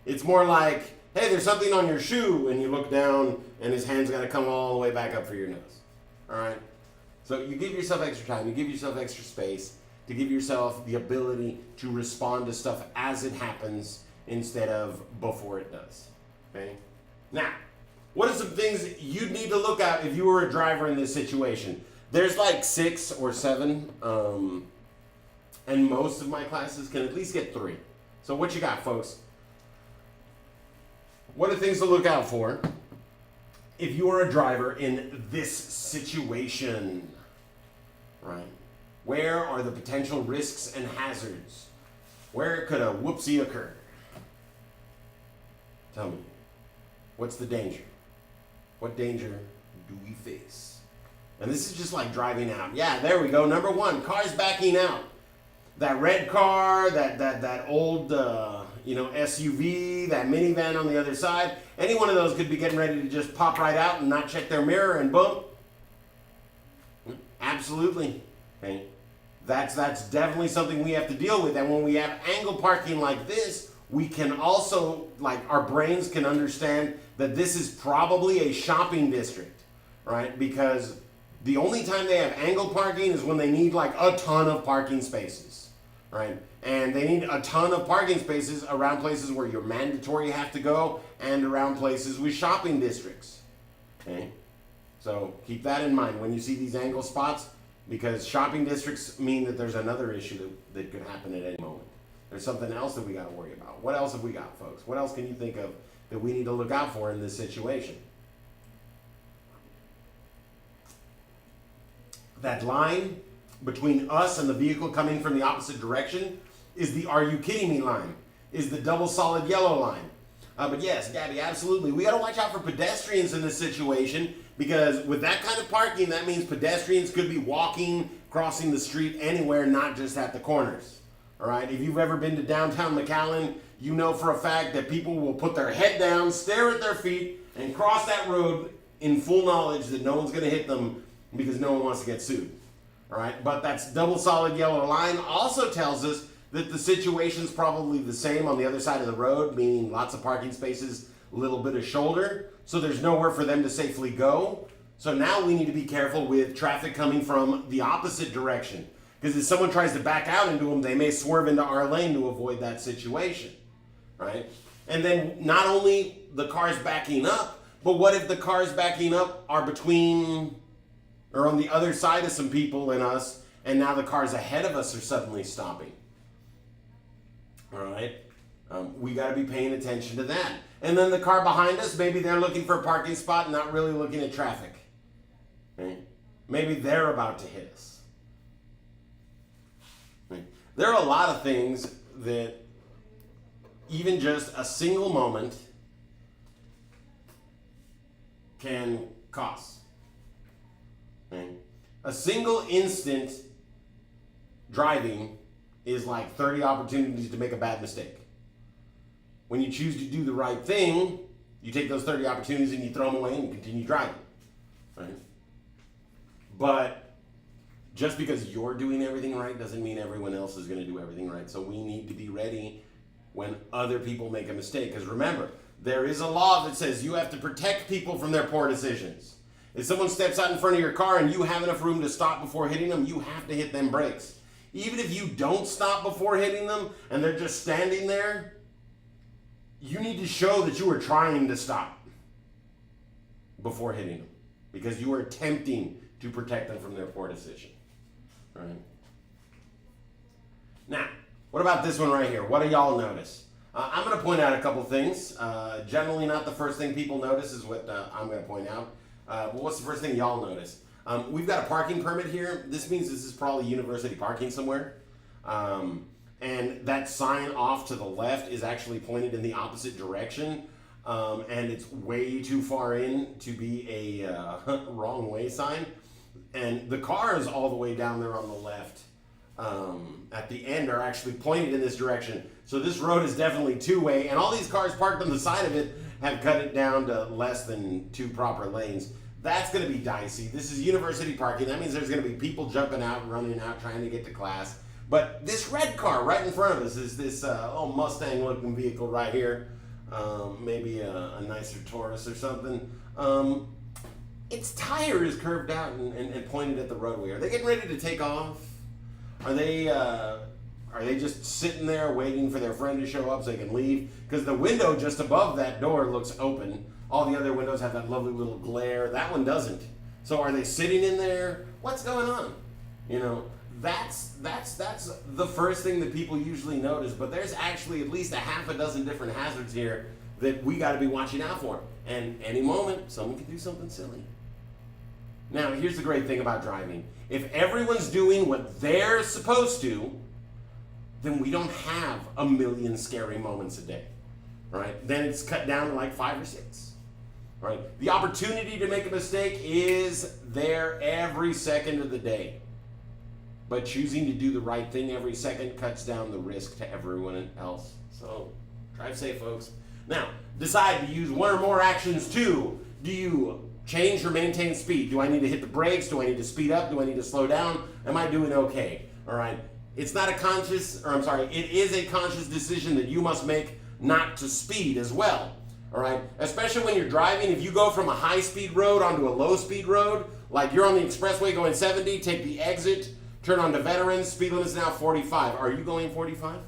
It's more like hey, there's something on your shoe, and you look down, and his hand's got to come all the way back up for your nose. All right? So you give yourself extra time, you give yourself extra space to give yourself the ability to respond to stuff as it happens instead of before it does. Okay? Now, what are some things you'd need to look at if you were a driver in this situation? There's like 6 or 7, and most of my classes can at least get 3. So what you got, folks? What are things to look out for if you are a driver in this situation? Right? Where are the potential risks and hazards? Where could a whoopsie occur? Tell me, what's the danger? What danger do we face? And this is just like driving out. Yeah, there we go. Number 1, cars backing out. That red car, that old SUV, that minivan on the other side. Any one of those could be getting ready to just pop right out and not check their mirror and boom. Absolutely. Okay. That's definitely something we have to deal with. And when we have angle parking like this, we can also, our brains can understand that this is probably a shopping district, right? Because the only time they have angle parking is when they need a ton of parking spaces, right? And they need a ton of parking spaces around places where you're mandatory have to go and around places with shopping districts, okay? So keep that in mind when you see these angle spots, because shopping districts mean that there's another issue that could happen at any moment. There's something else that we got to worry about. What else have we got, folks? What else can you think of that we need to look out for in this situation? That line between us and the vehicle coming from the opposite direction is the "are you kidding me" line, is the double solid yellow line. But yes, Gabby, absolutely. We got to watch out for pedestrians in this situation, because with that kind of parking, that means pedestrians could be walking, crossing the street anywhere, not just at the corners. All right, if you've ever been to downtown McAllen, you know for a fact that people will put their head down, stare at their feet, and cross that road in full knowledge that no one's going to hit them because no one wants to get sued. All right, but that's double solid yellow line also tells us that the situation's probably the same on the other side of the road, meaning lots of parking spaces, a little bit of shoulder, so there's nowhere for them to safely go. So now we need to be careful with traffic coming from the opposite direction, because if someone tries to back out into them, they may swerve into our lane to avoid that situation, right? And then not only the cars backing up, but what if the cars backing up are between or on the other side of some people and us, and now the cars ahead of us are suddenly stopping? All right? We got to be paying attention to that. And then the car behind us, maybe they're looking for a parking spot and not really looking at traffic. Okay? Maybe they're about to hit us. There are a lot of things that even just a single moment can cost. Okay? A single instant driving is like 30 opportunities to make a bad mistake. When you choose to do the right thing, you take those 30 opportunities and you throw them away and you continue driving. Right? But just because you're doing everything right doesn't mean everyone else is going to do everything right. So we need to be ready when other people make a mistake. Because remember, there is a law that says you have to protect people from their poor decisions. If someone steps out in front of your car and you have enough room to stop before hitting them, you have to hit them brakes. Even if you don't stop before hitting them and they're just standing there, you need to show that you were trying to stop before hitting them, because you are attempting to protect them from their poor decision. Right? Now, what about this one right here? What do y'all notice? I'm going to point out a couple things. Generally not the first thing people notice is what I'm going to point out. But what's the first thing y'all notice? We've got a parking permit here. This means this is probably university parking somewhere. And that sign off to the left is actually pointed in the opposite direction. And it's way too far in to be a wrong way sign. And the cars all the way down there on the left at the end are actually pointed in this direction. So this road is definitely two-way, and all these cars parked on the side of it have cut it down to less than 2 proper lanes. That's going to be dicey. This is university parking. That means there's going to be people jumping out, running out, trying to get to class. But this red car right in front of us is this old Mustang-looking vehicle right here. maybe a nicer Taurus or something. Its tire is curved out and pointed at the roadway. Are they getting ready to take off? Are they just sitting there waiting for their friend to show up so they can leave? Because the window just above that door looks open. All the other windows have that lovely little glare. That one doesn't. So are they sitting in there? What's going on? You know, that's the first thing that people usually notice. But there's actually at least a half a dozen different hazards here that we got to be watching out for. And any moment, someone could do something silly. Now, here's the great thing about driving. If everyone's doing what they're supposed to, then we don't have a million scary moments a day, right? Then it's cut down to like 5 or 6, right? The opportunity to make a mistake is there every second of the day. But choosing to do the right thing every second cuts down the risk to everyone else. So drive safe, folks. Now, decide to use one or more actions too. Do you change or maintain speed? Do I need to hit the brakes? Do I need to speed up? Do I need to slow down? Am I doing okay? All right. It's not a conscious, or I'm sorry, it is a conscious decision that you must make not to speed as well. All right. Especially when you're driving, if you go from a high-speed road onto a low-speed road, like you're on the expressway going 70, take the exit, turn on to Veterans, speed limit is now 45. Are you going 45?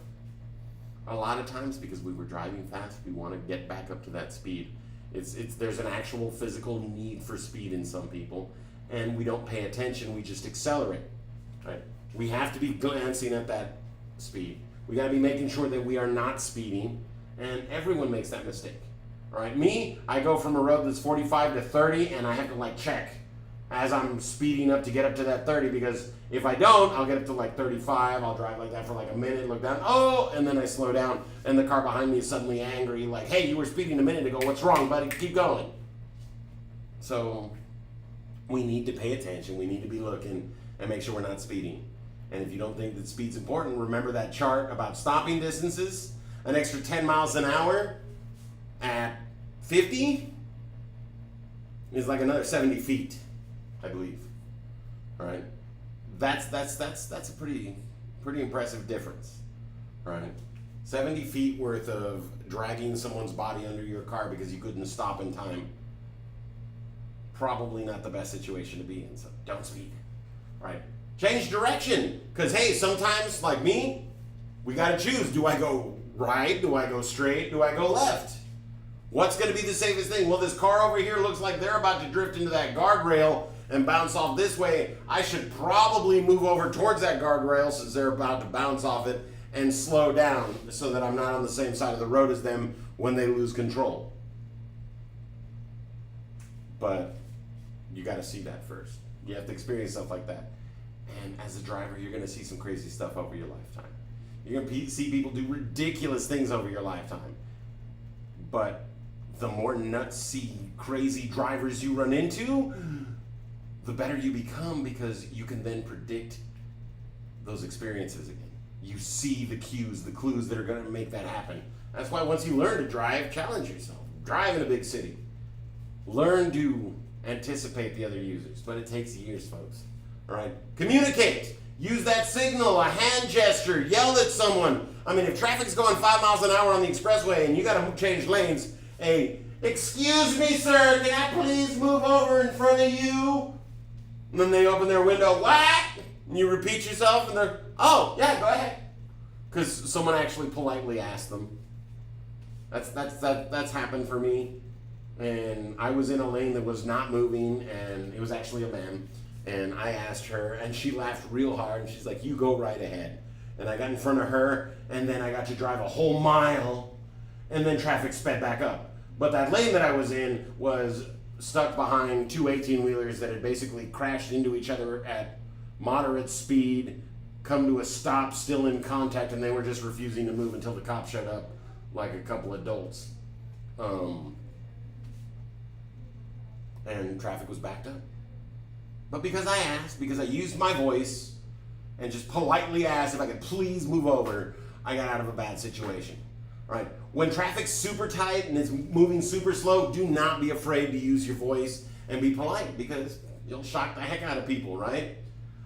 A lot of times, because we were driving fast, we want to get back up to that speed. There's an actual physical need for speed in some people, and we don't pay attention. We just accelerate. Right? We have to be glancing at that speed. We got to be making sure that we are not speeding, and everyone makes that mistake. All right? Me, I go from a road that's 45 to 30, and I have to like check as I'm speeding up to get up to that 30, because if I don't, I'll get up to like 35, I'll drive like that for like a minute, look down, oh, and then I slow down, and the car behind me is suddenly angry, like, hey, you were speeding a minute ago, what's wrong, buddy? Keep going. So we need to pay attention, we need to be looking and make sure we're not speeding. And if you don't think that speed's important, remember that chart about stopping distances. An extra 10 miles an hour at 50 is like another 70 feet, I believe. All right, that's a pretty impressive difference, right? 70 feet worth of dragging someone's body under your car because you couldn't stop in time. Probably not the best situation to be in. So don't speed, right? Change direction, because hey, sometimes like me, we got to choose. Do I go right? Do I go straight? Do I go left? What's going to be the safest thing? Well, this car over here looks like they're about to drift into that guardrail and bounce off this way. I should probably move over towards that guardrail since they're about to bounce off it and slow down so that I'm not on the same side of the road as them when they lose control. But you got to see that first. You have to experience stuff like that. And as a driver, you're going to see some crazy stuff over your lifetime. You're going to see people do ridiculous things over your lifetime. But the more nutsy, crazy drivers you run into, the better you become, because you can then predict those experiences again. You see the cues, the clues that are going to make that happen. That's why once you learn to drive, challenge yourself. Drive in a big city. Learn to anticipate the other users, but it takes years, folks. All right? Communicate. Use that signal, a hand gesture, yell at someone. I mean, if traffic's going 5 miles an hour on the expressway and you got to change lanes, hey, excuse me, sir, can I please move over in front of you? And then they open their window, what? And you repeat yourself, and they're, oh, yeah, go ahead. Because someone actually politely asked them. That's happened for me. And I was in a lane that was not moving, and it was actually a man. And I asked her, and she laughed real hard, and she's like, you go right ahead. And I got in front of her, and then I got to drive a whole mile, and then traffic sped back up. But that lane that I was in was stuck behind two 18-wheelers that had basically crashed into each other at moderate speed, come to a stop, still in contact, and they were just refusing to move until the cops showed up, like a couple adults. And traffic was backed up. But because I asked, because I used my voice and just politely asked if I could please move over, I got out of a bad situation. All right? When traffic's super tight and it's moving super slow, do not be afraid to use your voice and be polite, because you'll shock the heck out of people, right?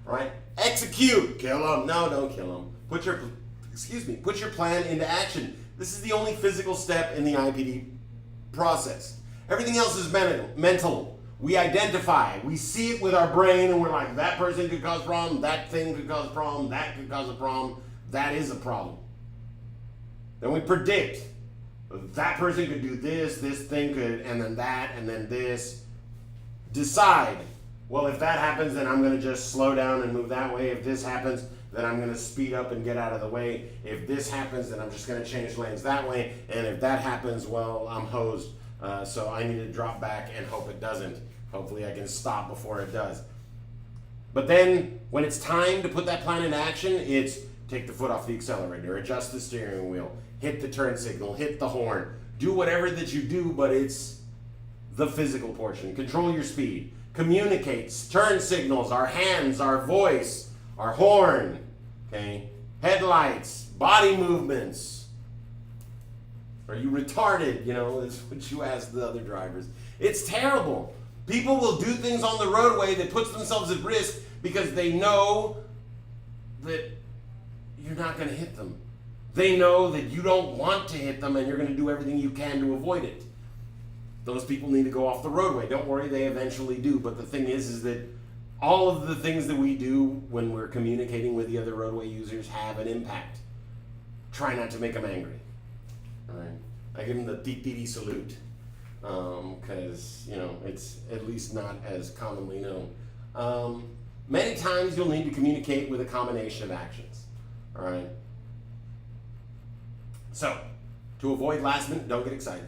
All right? Execute. Kill them. No, don't kill them. Put your plan into action. This is the only physical step in the IPD process. Everything else is mental. We identify, we see it with our brain, and we're like, that person could cause a problem, that thing could cause a problem, that could cause a problem, that is a problem. Then we predict, that person could do this thing could, and then that, and then this. Decide, well, if that happens, then I'm going to just slow down and move that way. If this happens, then I'm going to speed up and get out of the way. If this happens, then I'm just going to change lanes that way. And if that happens, well, I'm hosed. So I need to drop back and hope it doesn't. Hopefully I can stop before it does. But then when it's time to put that plan into action, it's take the foot off the accelerator, adjust the steering wheel, hit the turn signal, hit the horn, do whatever that you do, but it's the physical portion. Control your speed, communicate, turn signals, our hands, our voice, our horn, okay? Headlights, body movements. Are you retarded? You know, that's what you ask the other drivers. It's terrible. People will do things on the roadway that puts themselves at risk because they know that you're not going to hit them. They know that you don't want to hit them and you're going to do everything you can to avoid it. Those people need to go off the roadway. Don't worry, they eventually do. But the thing is that all of the things that we do when we're communicating with the other roadway users have an impact. Try not to make them angry. All right? I give them the IPDE salute because, you know, it's at least not as commonly known. Many times you'll need to communicate with a combination of actions. All right? So, to avoid last minute, don't get excited.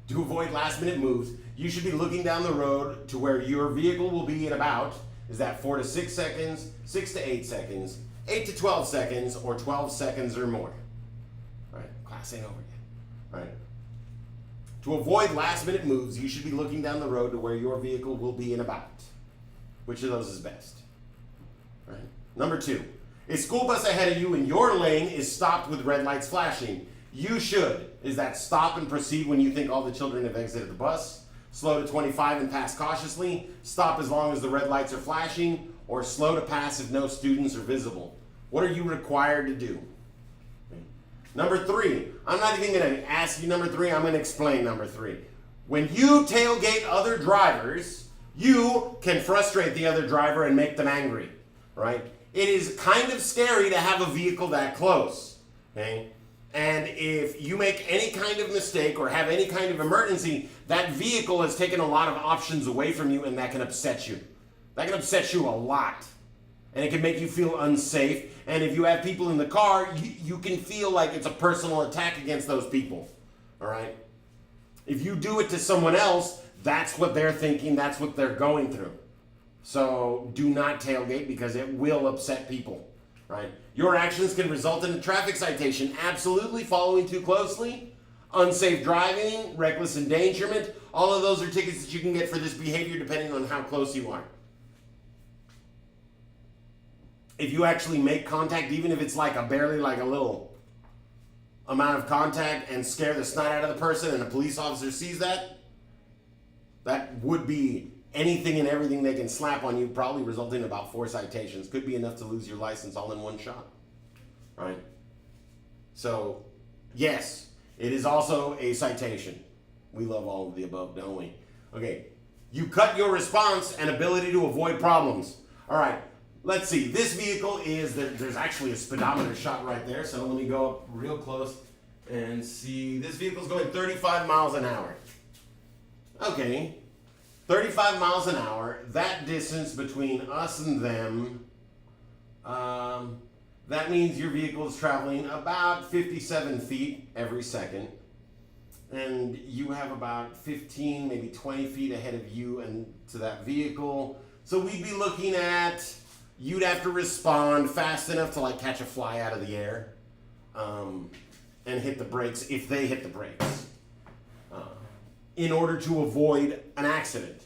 To avoid last minute moves, you should be looking down the road to where your vehicle will be in about, is that 4 to 6 seconds, 6 to 8 seconds, 8 to 12 seconds, or 12 seconds or more. All right, class ain't over yet. All right. To avoid last minute moves, you should be looking down the road to where your vehicle will be in about. Which of those is best? All right. Number 2, a school bus ahead of you in your lane is stopped with red lights flashing. You should, is that stop and proceed when you think all the children have exited the bus, slow to 25 and pass cautiously, stop as long as the red lights are flashing, or slow to pass if no students are visible. What are you required to do? Okay. Number 3, I'm not even going to ask you number 3, I'm going to explain number 3. When you tailgate other drivers, you can frustrate the other driver and make them angry, right? It is kind of scary to have a vehicle that close, okay? And if you make any kind of mistake or have any kind of emergency, that vehicle has taken a lot of options away from you, and that can upset you. That can upset you a lot. And it can make you feel unsafe. And if you have people in the car, you can feel like it's a personal attack against those people. All right? If you do it to someone else, that's what they're thinking, that's what they're going through. So do not tailgate because it will upset people. Right? Your actions can result in a traffic citation. Absolutely, following too closely, unsafe driving, reckless endangerment. All of those are tickets that you can get for this behavior depending on how close you are. If you actually make contact, even if it's like a barely like a little amount of contact and scare the snot out of the person and a police officer sees that, that would be anything and everything they can slap on you, probably resulting in about 4 citations. Could be enough to lose your license all in one shot, right? So, yes, it is also a citation. We love all of the above, don't we? Okay, you cut your response and ability to avoid problems. All right, let's see. This vehicle is, there's actually a speedometer shot right there, so let me go up real close and see. This vehicle's going 35 miles an hour. Okay. 35 miles an hour, that distance between us and them, that means your vehicle is traveling about 57 feet every second. And you have about 15, maybe 20 feet ahead of you and to that vehicle. So we'd be looking at, you'd have to respond fast enough to like catch a fly out of the air and hit the brakes if they hit the brakes. In order to avoid an accident.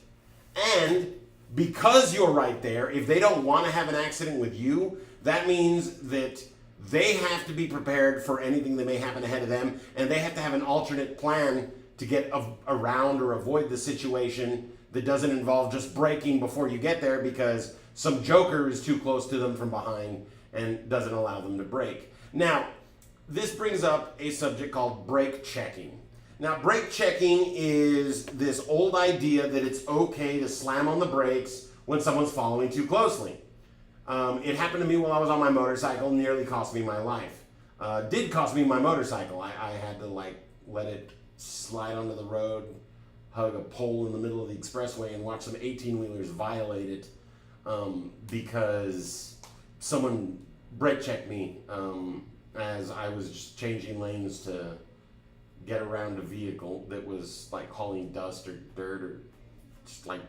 And because you're right there, if they don't want to have an accident with you, that means that they have to be prepared for anything that may happen ahead of them, and they have to have an alternate plan to get around or avoid the situation that doesn't involve just braking before you get there because some joker is too close to them from behind and doesn't allow them to brake. Now, this brings up a subject called brake checking. Now, brake checking is this old idea that it's okay to slam on the brakes when someone's following too closely. It happened to me while I was on my motorcycle, nearly cost me my life. Did cost me my motorcycle. I had to let it slide onto the road, hug a pole in the middle of the expressway, and watch some 18-wheelers violate it because someone brake checked me as I was just changing lanes to get around a vehicle that was like hauling dust or dirt or just like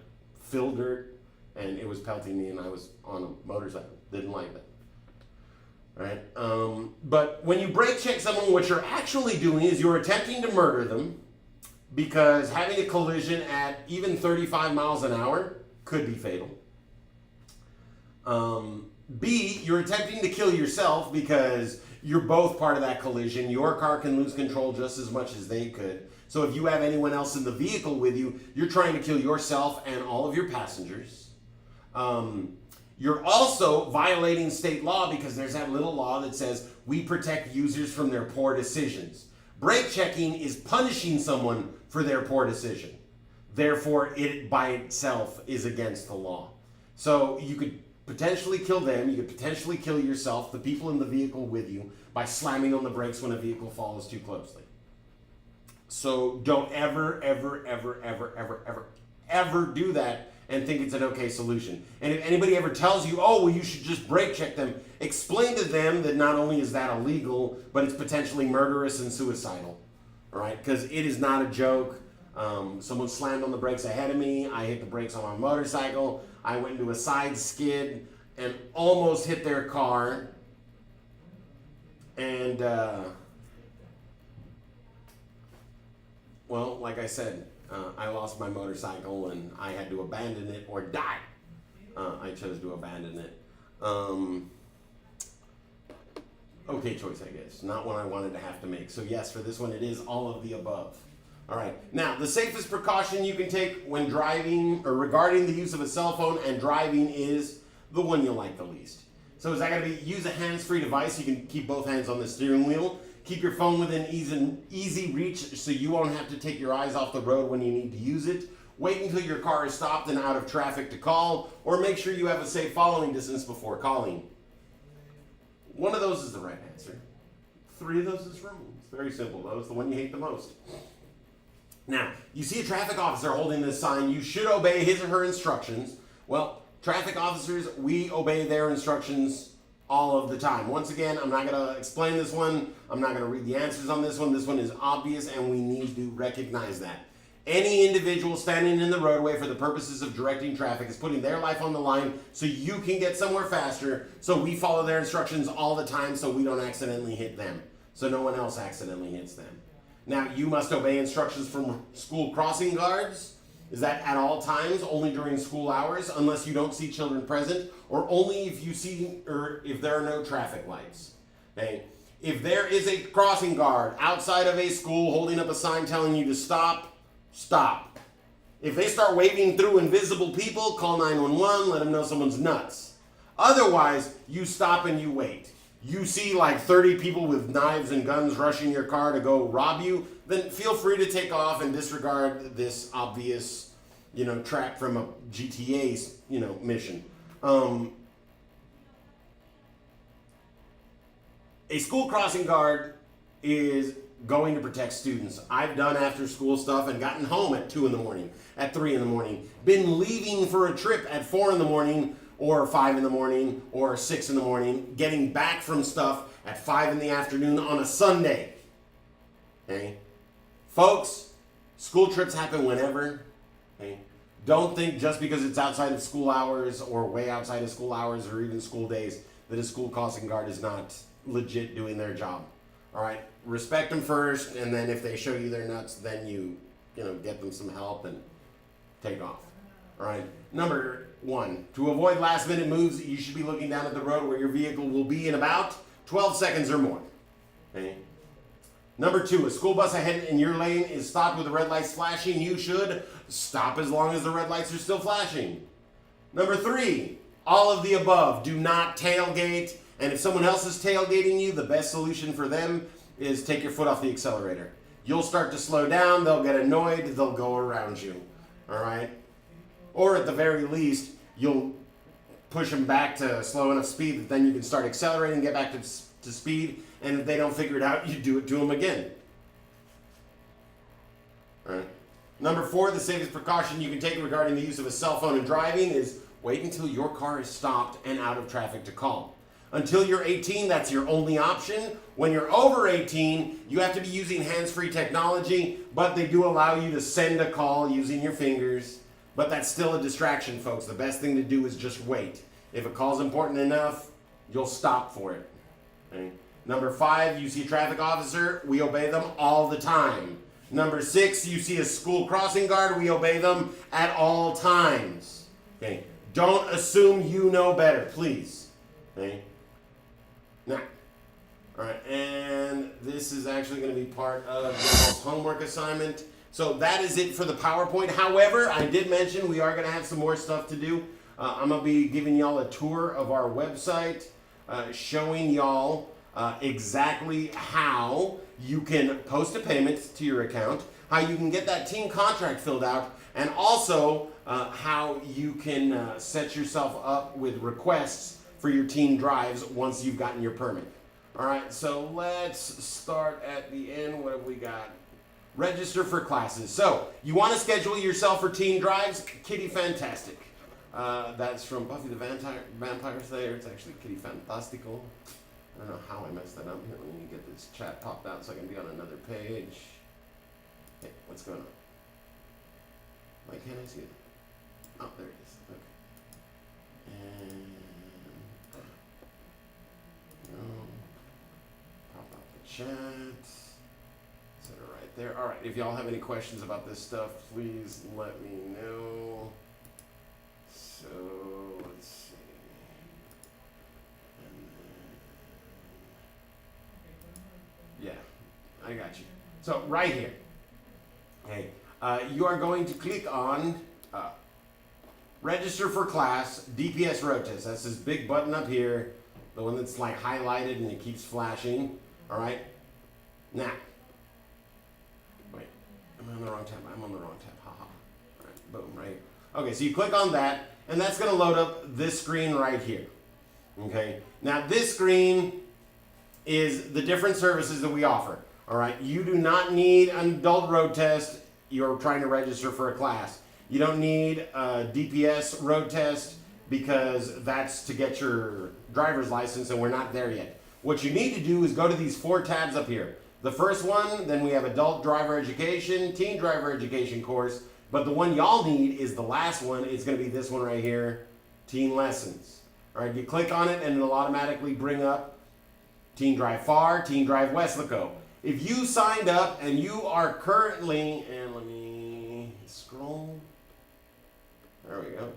fill dirt, and it was pelting me, and I was on a motorcycle. Didn't like that. Right? But when you brake check someone, what you're actually doing is you're attempting to murder them, because having a collision at even 35 miles an hour could be fatal. B, you're attempting to kill yourself because you're both part of that collision. Your car can lose control just as much as they could. So if you have anyone else in the vehicle with you, you're trying to kill yourself and all of your passengers. You're also violating state law because there's that little law that says we protect users from their poor decisions. Brake checking is punishing someone for their poor decision. Therefore, it by itself is against the law. So you could potentially kill them, you could potentially kill yourself, the people in the vehicle with you, by slamming on the brakes when a vehicle follows too closely. So don't ever, ever, ever, ever, ever, ever, ever do that and think it's an okay solution. And if anybody ever tells you, oh, well, you should just brake check them, explain to them that not only is that illegal, but it's potentially murderous and suicidal, all right? Because it is not a joke. Someone slammed on the brakes ahead of me. I hit the brakes on my motorcycle. I went into a side skid and almost hit their car. And, well, like I said, I lost my motorcycle and I had to abandon it or die. I chose to abandon it. Okay choice, I guess. Not one I wanted to have to make. So yes, for this one, it is all of the above. All right. Now, the safest precaution you can take when driving or regarding the use of a cell phone and driving is the one you like the least. So is that going to be use a hands-free device? You can keep both hands on the steering wheel. Keep your phone within easy reach so you won't have to take your eyes off the road when you need to use it. Wait until your car is stopped and out of traffic to call, or make sure you have a safe following distance before calling. One of those is the right answer. 3 of those is wrong. It's very simple, though. It's the one you hate the most. Now, you see a traffic officer holding this sign, you should obey his or her instructions. Well, traffic officers, we obey their instructions all of the time. Once again, I'm not going to explain this one. I'm not going to read the answers on this one. This one is obvious, and we need to recognize that. Any individual standing in the roadway for the purposes of directing traffic is putting their life on the line so you can get somewhere faster. So we follow their instructions all the time so we don't accidentally hit them, so no one else accidentally hits them. Now, you must obey instructions from school crossing guards. Is that at all times, only during school hours, unless you don't see children present, or only if you see, or if there are no traffic lights. Okay? If there is a crossing guard outside of a school holding up a sign telling you to stop, stop. If they start waving through invisible people, call 911, let them know someone's nuts. Otherwise, you stop and you wait. You see like 30 people with knives and guns rushing your car to go rob you, then feel free to take off and disregard this obvious, trap from a GTA, mission. A school crossing guard is going to protect students. I've done after school stuff and gotten home at 2 in the morning, at 3 in the morning, been leaving for a trip at 4 in the morning, or 5 in the morning, or 6 in the morning, getting back from stuff at 5 in the afternoon on a Sunday. Okay? Folks, school trips happen whenever. Okay? Don't think just because it's outside of school hours or way outside of school hours or even school days that a school crossing guard is not legit doing their job. All right? Respect them first, and then if they show you their nuts, then you get them some help and take off. All right? Number 1, to avoid last-minute moves, you should be looking down at the road where your vehicle will be in about 12 seconds or more. Okay? Number 2, a school bus ahead in your lane is stopped with the red lights flashing. You should stop as long as the red lights are still flashing. Number 3, all of the above. Do not tailgate And if someone else is tailgating you, the best solution for them is take your foot off the accelerator. You'll start to slow down, they'll get annoyed, they'll go around you, all right? Or at the very least, you'll push them back to slow enough speed that then you can start accelerating, get back to speed, and if they don't figure it out, you do it to them again. All right. Number 4, the safest precaution you can take regarding the use of a cell phone in driving is wait until your car is stopped and out of traffic to call. Until you're 18, that's your only option. When you're over 18, you have to be using hands-free technology, but they do allow you to send a call using your fingers. But that's still a distraction, folks. The best thing to do is just wait. If a call's important enough, you'll stop for it. Okay? Number 5, you see a traffic officer, we obey them all the time. Number 6, you see a school crossing guard, we obey them at all times. Okay? Don't assume you know better, please. Okay? Now, all right, and this is actually going to be part of y'all's homework assignment. So that is it for the PowerPoint. However, I did mention we are going to have some more stuff to do. I'm going to be giving y'all a tour of our website, showing y'all exactly how you can post a payment to your account, how you can get that team contract filled out, and also how you can set yourself up with requests for your team drives once you've gotten your permit. All right, so let's start at the end. What have we got? Register for classes. So you want to schedule yourself for team drives? Kitty Fantastic. That's from Buffy the Vampire Slayer. It's actually Kitty Fantastico. I don't know how I messed that up. Here, let me get this chat popped out so I can be on another page. Hey, what's going on? Why can't I see it? Oh, there it is. Okay. And no. Pop out the chat. Set it right there. All right. If y'all have any questions about this stuff, please let me know. So let's see. And then, yeah, I got you. So right here. Okay. You are going to click on register for class DPS road test. That's this big button up here, the one that's like highlighted and it keeps flashing. All right. Now, wait, I'm on the wrong tab. I'm on the wrong tab. Haha. All right. Boom. Right here. Okay. So you click on that, and that's going to load up this screen right here. Okay. Now this screen is the different services that we offer. All right. You do not need an adult road test. You're trying to register for a class. You don't need a DPS road test because that's to get your driver's license, and we're not there yet. What you need to do is go to these 4 tabs up here. The first one, then we have adult driver education, teen driver education course, but the one y'all need is the last one. It's going to be this one right here, teen lessons. All right, you click on it and it'll automatically bring up Teen Drive FAR, Teen Drive Weslaco. If you signed up and you are currently, and let me scroll. There we go.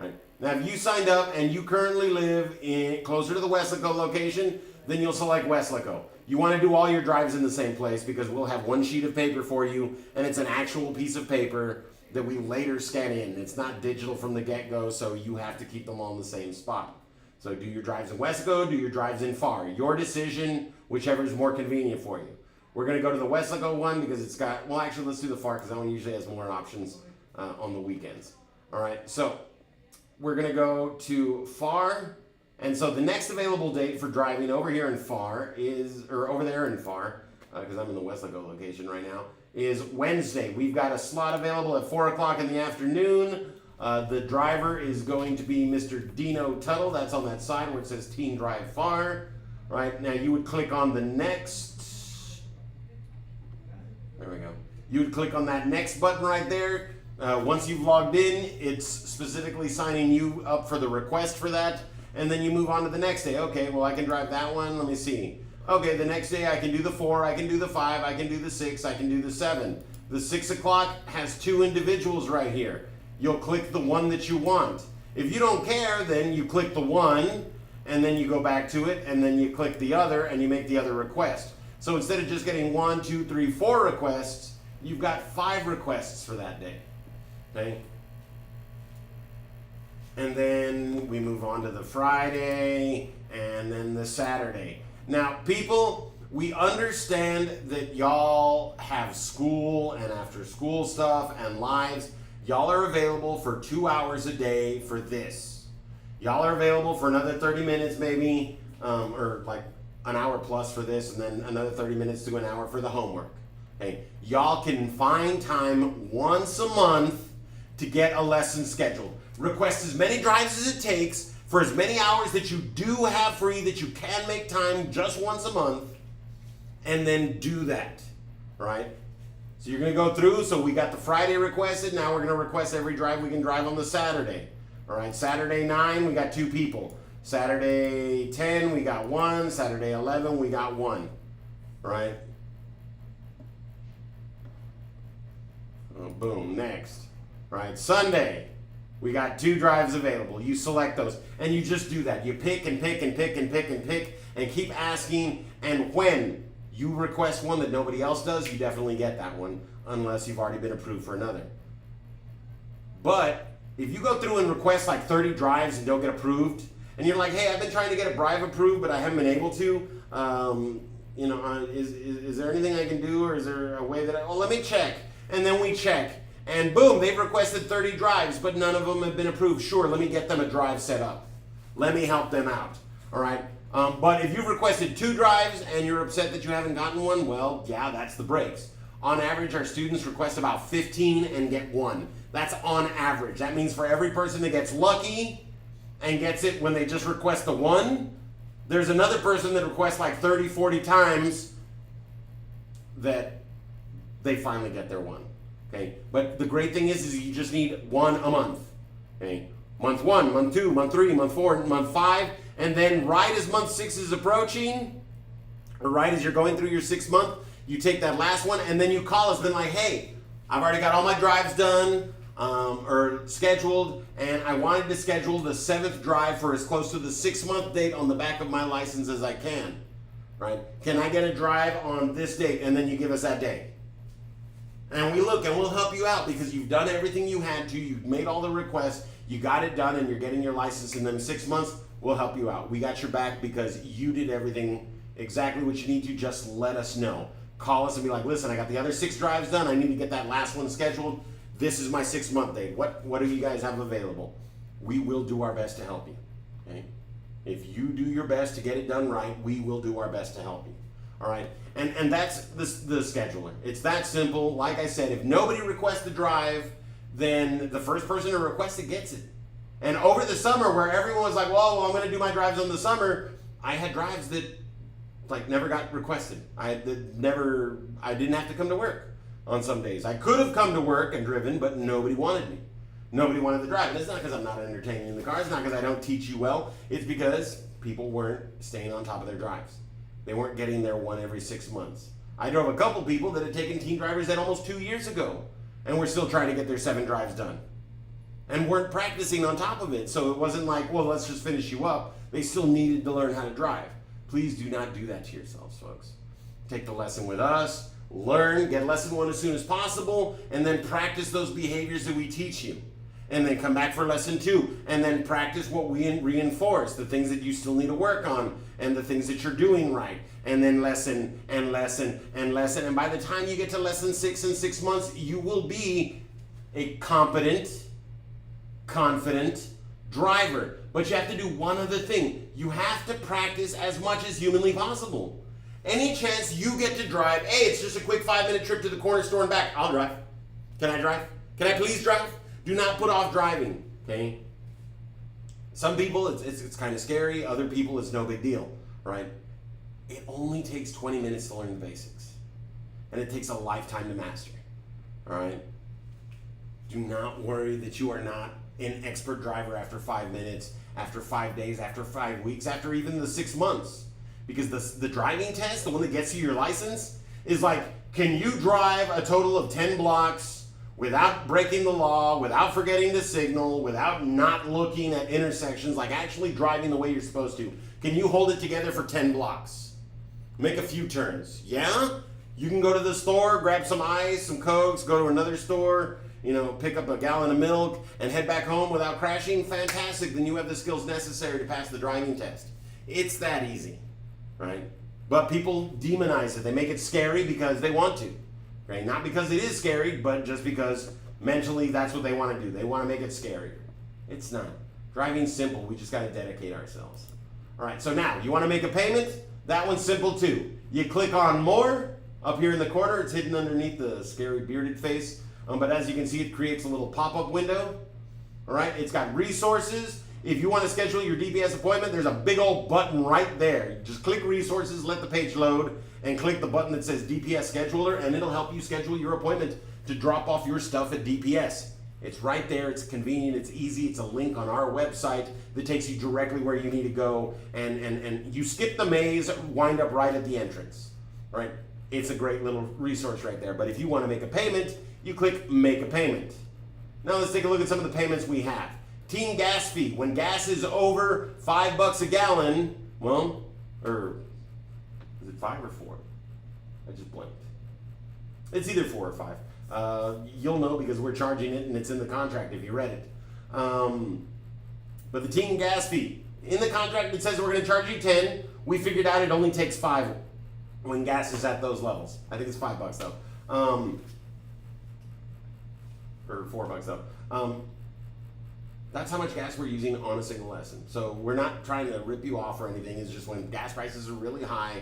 All right. Now, if you signed up and you currently live in closer to the Weslaco location, then you'll select Weslaco. You want to do all your drives in the same place because we'll have one sheet of paper for you, and it's an actual piece of paper that we later scan in. It's not digital from the get-go, so you have to keep them all in the same spot. So do your drives in Weslaco, do your drives in FAR. Your decision, whichever is more convenient for you. We're going to go to the Weslaco one because it's got, well, actually, let's do the FAR because that one usually has more options on the weekends. All right, so we're going to go to FAR. And so the next available date for driving over here in FAR is, or over there in FAR, because I'm in the Weslaco location right now, is Wednesday. We've got a slot available at 4 o'clock in the afternoon. The driver is going to be Mr. Dino Tuttle. That's on that side where it says Teen Drive FAR. Right, now you would click on the next, there we go. You would click on that next button right there. Once you've logged in, it's specifically signing you up for the request for that. And then you move on to the next day. Okay, well, I can drive that one. Let me see. Okay, the next day I can do the 4, I can do the 5, I can do the 6, I can do the 7. The 6 o'clock has 2 individuals right here. You'll click the one that you want. If you don't care, then you click the one, and then you go back to it, and then you click the other, and you make the other request. So instead of just getting 1, 2, 3, 4 requests, you've got 5 requests for that day. Okay? and then we move on to the Friday, and then the Saturday. Now, people, we understand that y'all have school and after school stuff and lives. Y'all are available for 2 hours a day for this. Y'all are available for another 30 minutes maybe, or like an hour plus for this, and then another 30 minutes to an hour for the homework. Okay, y'all can find time once a month to get a lesson scheduled. Request as many drives as it takes for as many hours that you do have free, that you can make time just once a month, and then do that, right? So you're gonna go through, so we got the Friday requested, now we're gonna request every drive we can drive on the Saturday. All right, Saturday 9, we got 2 people. Saturday 10, we got 1. Saturday 11, we got 1, right? Oh, boom, next. Right, Sunday, we got 2 drives available. You select those, and you just do that. You pick and pick and pick and pick and pick, and keep asking, and when you request one that nobody else does, you definitely get that one, unless you've already been approved for another. But if you go through and request like 30 drives and don't get approved, and you're like, hey, I've been trying to get a drive approved, but I haven't been able to, is there anything I can do, or is there a way that well, let me check. And then we check, and boom, they've requested 30 drives, but none of them have been approved. Sure, let me get them a drive set up. Let me help them out, all right? But if you've requested 2 drives and you're upset that you haven't gotten one, well, yeah, that's the breaks. On average, our students request about 15 and get 1. That's on average. That means for every person that gets lucky and gets it when they just request the 1, there's another person that requests like 30, 40 times that they finally get their 1. Okay, but the great thing is you just need 1 a month. Okay, month 1, month 2, month 3, month 4, month 5, and then right as month 6 is approaching, or right as you're going through your 6th month, you take that last one, and then you call us, then like, hey, I've already got all my drives done or scheduled, and I wanted to schedule the 7th drive for as close to the 6-month date on the back of my license as I can. Right? Can I get a drive on this date? And then you give us that day. And we look and we'll help you out because you've done everything you had to. You've made all the requests. You got it done and you're getting your license in them 6 months. We'll help you out. We got your back because you did everything exactly what you need to. Just let us know. Call us and be like, listen, I got the other 6 drives done. I need to get that last one scheduled. This is my 6-month date. What do you guys have available? We will do our best to help you. Okay? If you do your best to get it done right, we will do our best to help you. All right? And that's the scheduler. It's that simple. Like I said, if nobody requests the drive, then the first person to request it gets it. And over the summer, where everyone was like, well, I'm going to do my drives on the summer, I had drives that like never got requested. I didn't have to come to work on some days. I could have come to work and driven, but nobody wanted me. Nobody wanted the drive. And it's not because I'm not entertaining in the car. It's not because I don't teach you well. It's because people weren't staying on top of their drives. They weren't getting their 1 every 6 months. I drove a couple people that had taken teen drivers ed almost 2 years ago, and were still trying to get their 7 drives done. And weren't practicing on top of it. So it wasn't like, well, let's just finish you up. They still needed to learn how to drive. Please do not do that to yourselves, folks. Take the lesson with us, learn, get lesson 1 as soon as possible, and then practice those behaviors that we teach you. And then come back for lesson 2, and then practice what we reinforce, the things that you still need to work on, and the things that you're doing right. And then lesson and lesson and lesson. And by the time you get to lesson 6 in 6 months, you will be a competent, confident driver. But you have to do one other thing. You have to practice as much as humanly possible. Any chance you get to drive, hey, it's just a quick 5-minute trip to the corner store and back. I'll drive. Can I drive? Can I please drive? Do not put off driving, okay? Some people, it's kind of scary. Other people, it's no big deal, right? It only takes 20 minutes to learn the basics. And it takes a lifetime to master, all right? Do not worry that you are not an expert driver after 5 minutes, after 5 days, after 5 weeks, after even the 6 months. Because the driving test, the one that gets you your license, is like, can you drive a total of 10 blocks without breaking the law, without forgetting the signal, without not looking at intersections, like actually driving the way you're supposed to? Can you hold it together for 10 blocks? Make a few turns. Yeah? You can go to the store, grab some ice, some Cokes, go to another store, pick up a gallon of milk and head back home without crashing, fantastic. Then you have the skills necessary to pass the driving test. It's that easy, right? But people demonize it. They make it scary because they want to, right? Not because it is scary, but just because mentally that's what they want to do. They want to make it scarier. It's not. Driving's simple. We just got to dedicate ourselves. All right, so now you want to make a payment? That one's simple too. You click on more up here in the corner. It's hidden underneath the scary bearded face. But as you can see, it creates a little pop-up window. All right, it's got resources. If you want to schedule your DPS appointment, there's a big old button right there. You just click resources, let the page load, and click the button that says DPS Scheduler, and it'll help you schedule your appointment to drop off your stuff at DPS. It's right there, it's convenient, it's easy, it's a link on our website that takes you directly where you need to go, and you skip the maze, wind up right at the entrance. All right? It's a great little resource right there. But if you want to make a payment, you click Make a Payment. Now let's take a look at some of the payments we have. Teen gas fee. When gas is over $5 a gallon, well, or is it 5 or 4? I just blanked. It's either 4 or 5. You'll know because we're charging it and it's in the contract if you read it. But the teen gas fee. In the contract it says we're going to charge you 10. We figured out it only takes 5 when gas is at those levels. I think it's $5 though. Or $4 though. That's how much gas we're using on a single lesson. So we're not trying to rip you off or anything. It's just when gas prices are really high,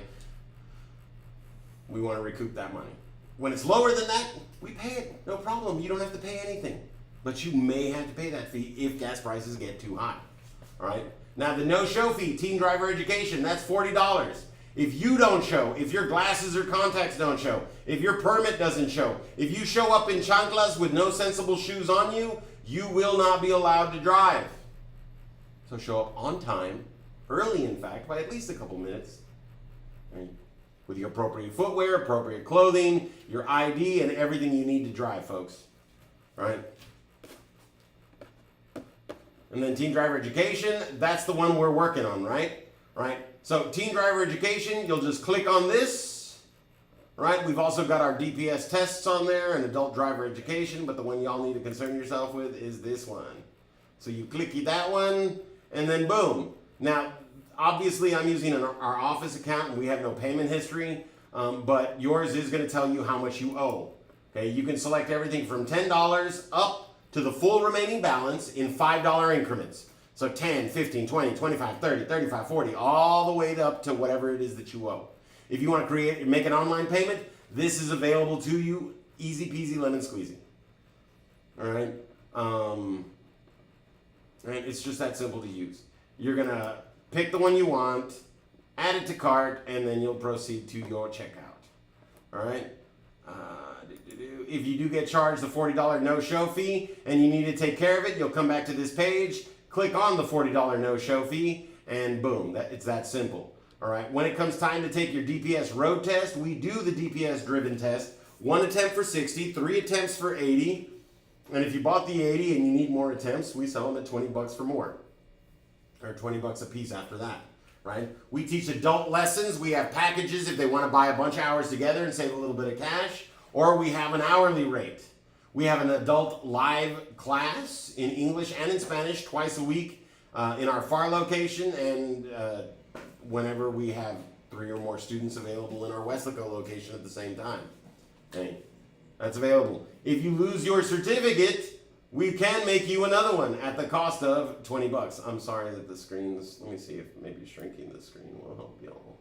we want to recoup that money. When it's lower than that, we pay it. No problem. You don't have to pay anything. But you may have to pay that fee if gas prices get too high. All right? Now the no-show fee, teen driver education, that's $40. If you don't show, if your glasses or contacts don't show, if your permit doesn't show, if you show up in chanclas with no sensible shoes on you, you will not be allowed to drive. So show up on time, early in fact, by at least a couple minutes, right? With your appropriate footwear, appropriate clothing, your ID, and everything you need to drive, folks. All right? And then teen driver education, that's the one we're working on, right? Right? So teen driver education, you'll just click on this, right? We've also got our DPS tests on there and adult driver education, but the one y'all need to concern yourself with is this one. So you clicky that one, and then boom. Now, obviously I'm using our office account and we have no payment history, but yours is going to tell you how much you owe. Okay, you can select everything from $10 up to the full remaining balance in $5 increments. So 10, 15, 20, 25, 30, 35, 40, all the way up to whatever it is that you owe. If you want to create and make an online payment, this is available to you, easy peasy lemon squeezy. All right? And it's just that simple to use. You're going to pick the one you want, add it to cart, and then you'll proceed to your checkout. All right? If you do get charged the $40 no-show fee and you need to take care of it, you'll come back to this page, click on the $40 no-show fee, and boom, it's that simple. All right. When it comes time to take your DPS road test, we do the DPS driven test. 1 attempt for 60, 3 attempts for 80. And if you bought the 80 and you need more attempts, we sell them at $20 for more. Or $20 a piece after that. Right? We teach adult lessons. We have packages if they want to buy a bunch of hours together and save a little bit of cash. Or we have an hourly rate. We have an adult live class in English and in Spanish twice a week in our FAR location, and whenever we have 3 or more students available in our Weslaco location at the same time. Okay, that's available. If you lose your certificate, we can make you another one at the cost of $20. I'm sorry that the screen's, let me see if maybe shrinking the screen will help y'all.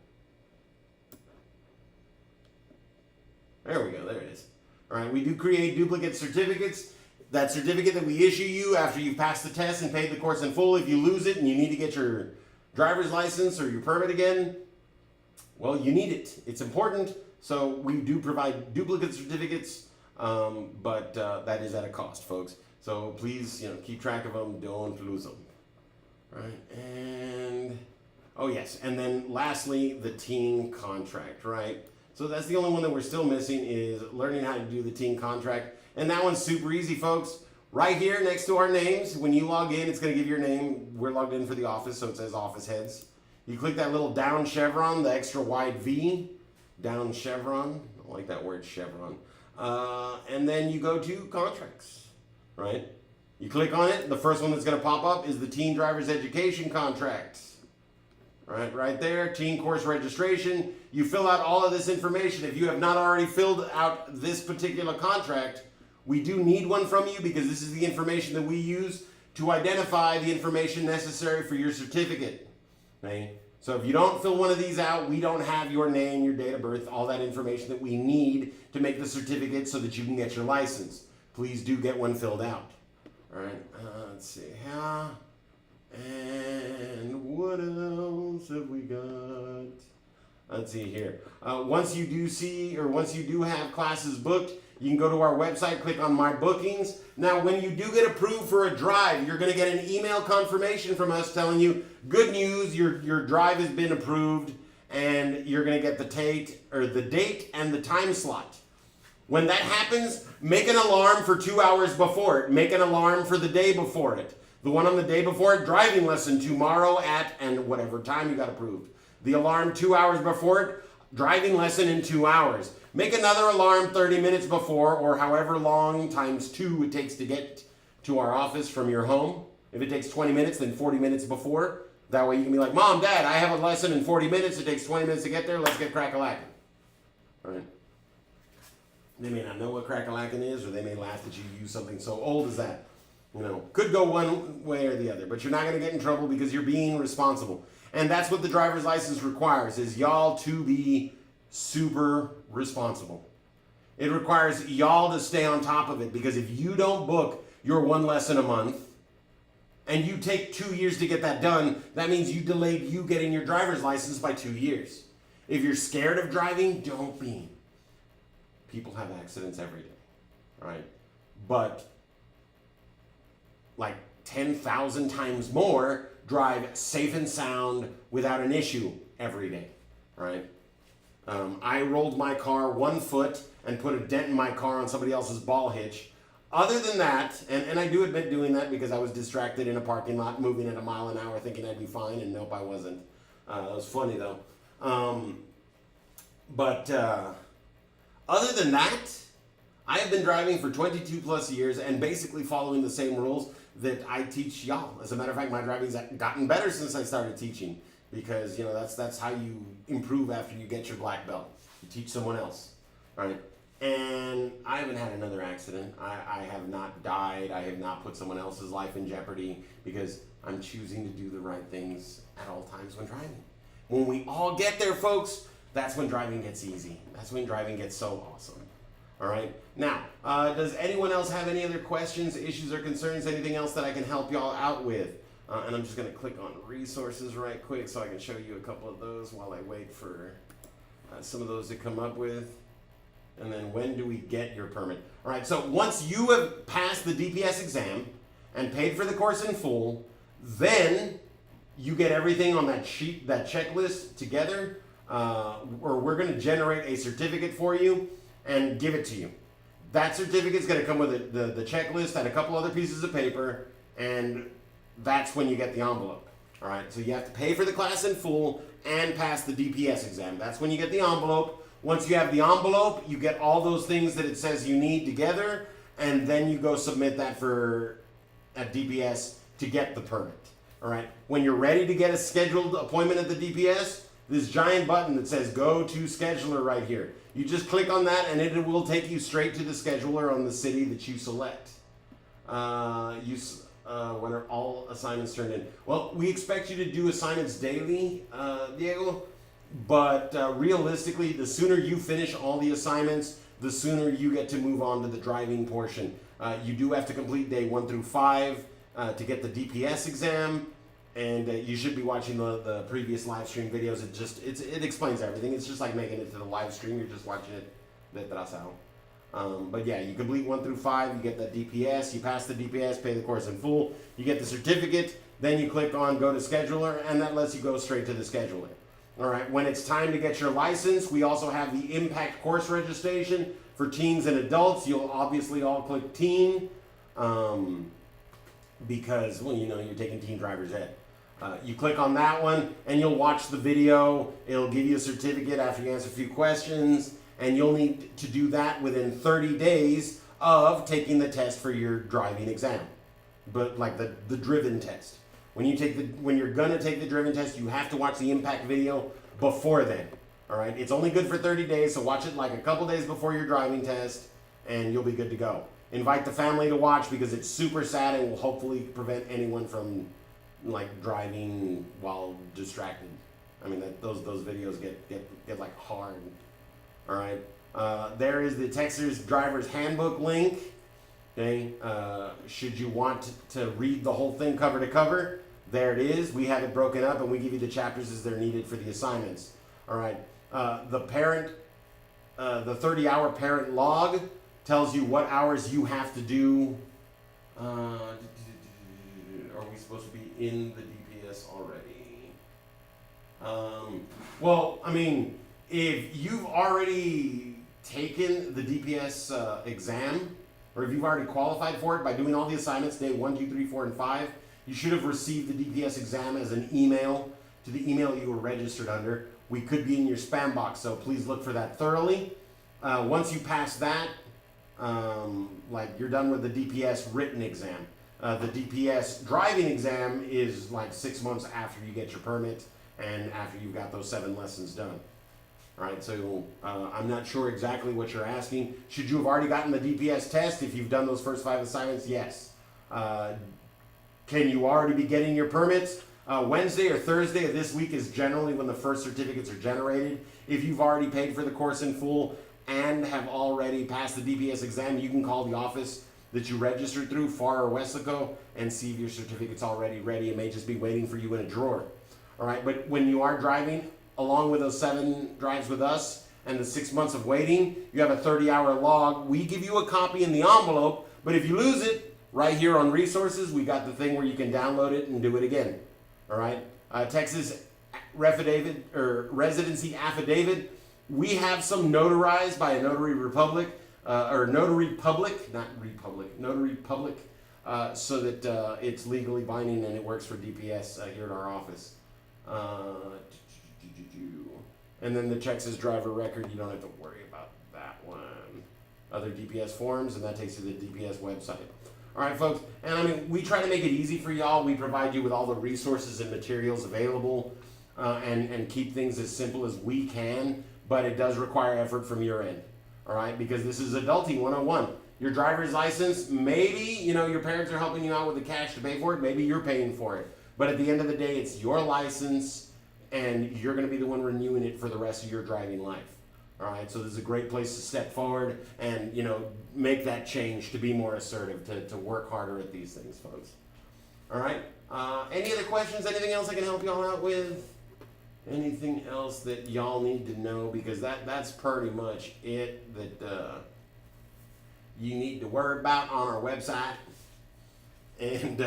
There we go, there it is. All right, we do create duplicate certificates. That certificate that we issue you after you've passed the test and paid the course in full, if you lose it and you need to get your driver's license or your permit again, well, you need it. It's important. So we do provide duplicate certificates, but that is at a cost, folks. So please, keep track of them. Don't lose them. All right, and oh yes, and then lastly, the teen contract, right? So that's the only one that we're still missing is learning how to do the teen contract. And that one's super easy, folks. Right here next to our names, when you log in, it's going to give your name. We're logged in for the office, so it says office heads. You click that little down chevron, the extra wide V, down chevron. I like that word chevron. And then you go to contracts. right? You click on it, the first one that's going to pop up is the Teen Driver's Education Contract. Right there, teen course registration. You fill out all of this information. If you have not already filled out this particular contract, we do need one from you because this is the information that we use to identify the information necessary for your certificate. Okay? So if you don't fill one of these out, we don't have your name, your date of birth, all that information that we need to make the certificate so that you can get your license. Please do get one filled out. All right, let's see here. And what else have we got? Let's see here. Once you do have classes booked, you can go to our website, click on My Bookings. Now, when you do get approved for a drive, you're going to get an email confirmation from us telling you, good news, your drive has been approved, and you're going to get the date and the time slot. When that happens, make an alarm for 2 hours before it. Make an alarm for the day before it. The one on the day before it, driving lesson tomorrow at, and whatever time you got approved. The alarm 2 hours before it, driving lesson in 2 hours. Make another alarm 30 minutes before, or however long times 2 it takes to get to our office from your home. If it takes 20 minutes, then 40 minutes before. That way you can be like, Mom, Dad, I have a lesson in 40 minutes. It takes 20 minutes to get there. Let's get crack-a-lackin'. All right. They may not know what crack-a-lackin' is, or they may laugh that you use something so old as that. You know, could go one way or the other, but you're not going to get in trouble because you're being responsible. And that's what the driver's license requires, is y'all to be super responsible. It requires y'all to stay on top of it, because if you don't book your one lesson a month, and you take 2 years to get that done, that means you delayed you getting your driver's license by 2 years. If you're scared of driving, don't be. People have accidents every day, right? But like 10,000 times more drive safe and sound without an issue every day, right? I rolled my car 1 foot and put a dent in my car on somebody else's ball hitch. Other than that, and I do admit doing that because I was distracted in a parking lot moving at a mile an hour thinking I'd be fine, and nope, I wasn't. It was funny though. Other than that, I have been driving for 22 plus years and basically following the same rules that I teach y'all. As a matter of fact, my driving's gotten better since I started teaching, because you know that's how you improve after you get your black belt. You teach someone else, right? And I haven't had another accident. I have not died. I have not put someone else's life in jeopardy, because I'm choosing to do the right things at all times when driving. When we all get there, folks, that's when driving gets easy. That's when driving gets so awesome. All right. Now, does anyone else have any other questions, issues, or concerns? Anything else that I can help y'all out with? And I'm just going to click on resources right quick so I can show you a couple of those while I wait for some of those to come up with. And then when do we get your permit? All right. So once you have passed the DPS exam and paid for the course in full, then you get everything on that sheet, that checklist together, or we're going to generate a certificate for you and give it to you. That certificate's going to come with the checklist and a couple other pieces of paper, and that's when you get the envelope. All right, so you have to pay for the class in full and pass the DPS exam. That's when you get the envelope. Once you have the envelope, you get all those things that it says you need together, and then you go submit that at DPS to get the permit. All right, when you're ready to get a scheduled appointment at the DPS, this giant button that says go to scheduler right here. You just click on that and it will take you straight to the scheduler on the city that you select. When are all assignments turned in? Well, we expect you to do assignments daily, Diego, but realistically, the sooner you finish all the assignments, the sooner you get to move on to the driving portion. You do have to complete day 1 through 5 to get the DPS exam. And you should be watching the previous live stream videos. It explains everything. It's just like making it to the live stream. You're just watching it detrás. But yeah, you complete 1 through 5. You get that DPS. You pass the DPS, pay the course in full. You get the certificate. Then you click on go to scheduler, and that lets you go straight to the scheduler. All right. When it's time to get your license, we also have the impact course registration for teens and adults. You'll obviously all click teen, because you're taking teen driver's ed. You click on that one and you'll watch the video. It'll give you a certificate after you answer a few questions, and you'll need to do that within 30 days of taking the test for your driving exam, but like the driven test. When you're gonna take the driven test, you have to watch the impact video before then. All right, it's only good for 30 days, so watch it like a couple days before your driving test, and you'll be good to go. Invite the family to watch because it's super sad and will hopefully prevent anyone from like driving while distracted. I mean, those videos get like hard. All right, there is the Texas Driver's Handbook link. Okay, should you want to read the whole thing cover to cover, there it is. We have it broken up, and we give you the chapters as they're needed for the assignments. All right, the 30-hour parent log tells you what hours you have to do. Are we supposed to be in the DPS already? Well, I mean, if you've already taken the DPS exam, or if you've already qualified for it by doing all the assignments, day 1, 2, 3, 4, and 5, you should have received the DPS exam as an email to the email you were registered under. We could be in your spam box, so please look for that thoroughly. Once you pass that, like you're done with the DPS written exam. The DPS driving exam is like 6 months after you get your permit and after you've got those 7 lessons done. All right, so I'm not sure exactly what you're asking. Should you have already gotten the DPS test if you've done those first 5 assignments? Yes. Can you already be getting your permits? Wednesday or Thursday of this week is generally when the first certificates are generated. If you've already paid for the course in full and have already passed the DPS exam, you can call the office that you registered through, Far or Weslaco, and see if your certificate's already ready. It may just be waiting for you in a drawer. All right, but when you are driving, along with those 7 drives with us and the 6 months of waiting, you have a 30-hour log. We give you a copy in the envelope, but if you lose it, right here on resources, we got the thing where you can download it and do it again. All right, Texas residency affidavit. We have some notarized by a notary republic, or notary public, not republic, notary public, so that it's legally binding and it works for DPS here at our office. And then the Texas driver record, you don't have to worry about that one. Other DPS forms, and that takes you to the DPS website. All right, folks, and I mean, we try to make it easy for y'all. We provide you with all the resources and materials available, and keep things as simple as we can, but it does require effort from your end, all right? Because this is adulting 101. Your driver's license, maybe, you know, your parents are helping you out with the cash to pay for it. Maybe you're paying for it. But at the end of the day, it's your license, and you're going to be the one renewing it for the rest of your driving life. All right, so this is a great place to step forward and, you know, make that change to be more assertive, to work harder at these things, folks. All right, any other questions? Anything else I can help y'all out with? Anything else that y'all need to know? Because that's pretty much it that you need to worry about on our website. And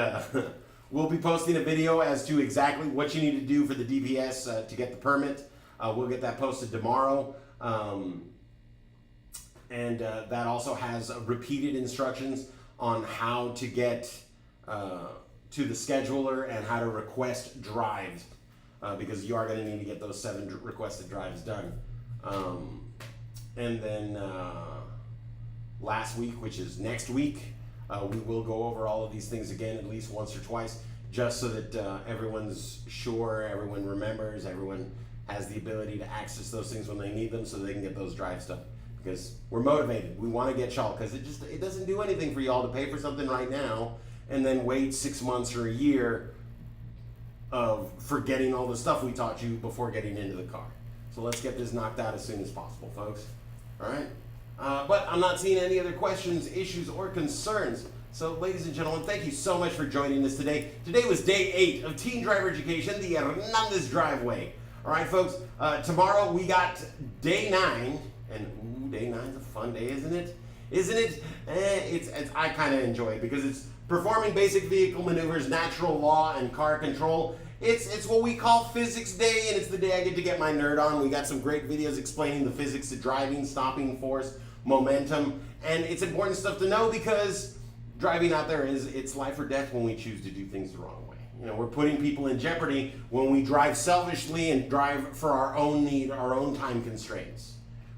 we'll be posting a video as to exactly what you need to do for the DPS to get the permit. We'll get that posted tomorrow. And that also has repeated instructions on how to get to the scheduler and how to request drives, because you are going to need to get those 7 requested drives done. And then last week, which is next week, we will go over all of these things again at least once or twice, just so that everyone's sure, everyone remembers, everyone has the ability to access those things when they need them so they can get those drives done. Because we're motivated. We want to get y'all, because it doesn't do anything for y'all to pay for something right now and then wait 6 months or a year of forgetting all the stuff we taught you before getting into the car. So let's get this knocked out as soon as possible, folks. All right? But I'm not seeing any other questions, issues, or concerns. So, ladies and gentlemen, thank you so much for joining us today. Today was day 8 of Teen Driver Education, the Hernandez Driveway. All right, folks, tomorrow we got day 9, and ooh, day 9's a fun day, isn't it? Isn't it? I kind of enjoy it because it's performing basic vehicle maneuvers, natural law, and car control. It's what we call Physics Day, and it's the day I get to get my nerd on. We got some great videos explaining the physics of driving, stopping, force, momentum, and it's important stuff to know because driving out there it's life or death when we choose to do things the wrong way. You know, we're putting people in jeopardy when we drive selfishly and drive for our own need, our own time constraints.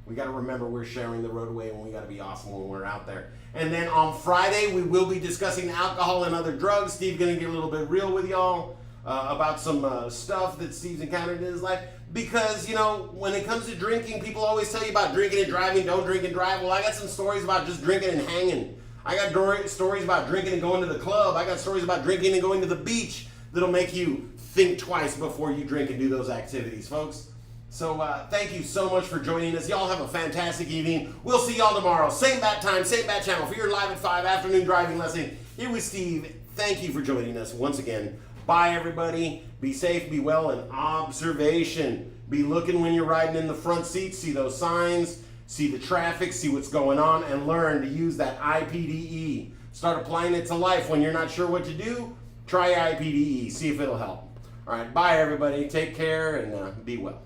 We got to remember we're sharing the roadway, and we got to be awesome when we're out there. And then on Friday, we will be discussing alcohol and other drugs. Steve's going to get a little bit real with y'all about some stuff that Steve's encountered in his life. Because, you know, when it comes to drinking, people always tell you about drinking and driving, don't drink and drive. Well, I got some stories about just drinking and hanging. I got stories about drinking and going to the club. I got stories about drinking and going to the beach that'll make you think twice before you drink and do those activities, folks. So thank you so much for joining us. Y'all have a fantastic evening. We'll see y'all tomorrow. Same bat time, same bat channel for your Live at 5 afternoon driving lesson. Here with Steve. Thank you for joining us once again. Bye, everybody. Be safe, be well, and observation. Be looking when you're riding in the front seat. See those signs, see the traffic, see what's going on, and learn to use that IPDE. Start applying it to life. When you're not sure what to do, try IPDE. See if it'll help. All right, bye, everybody. Take care and be well.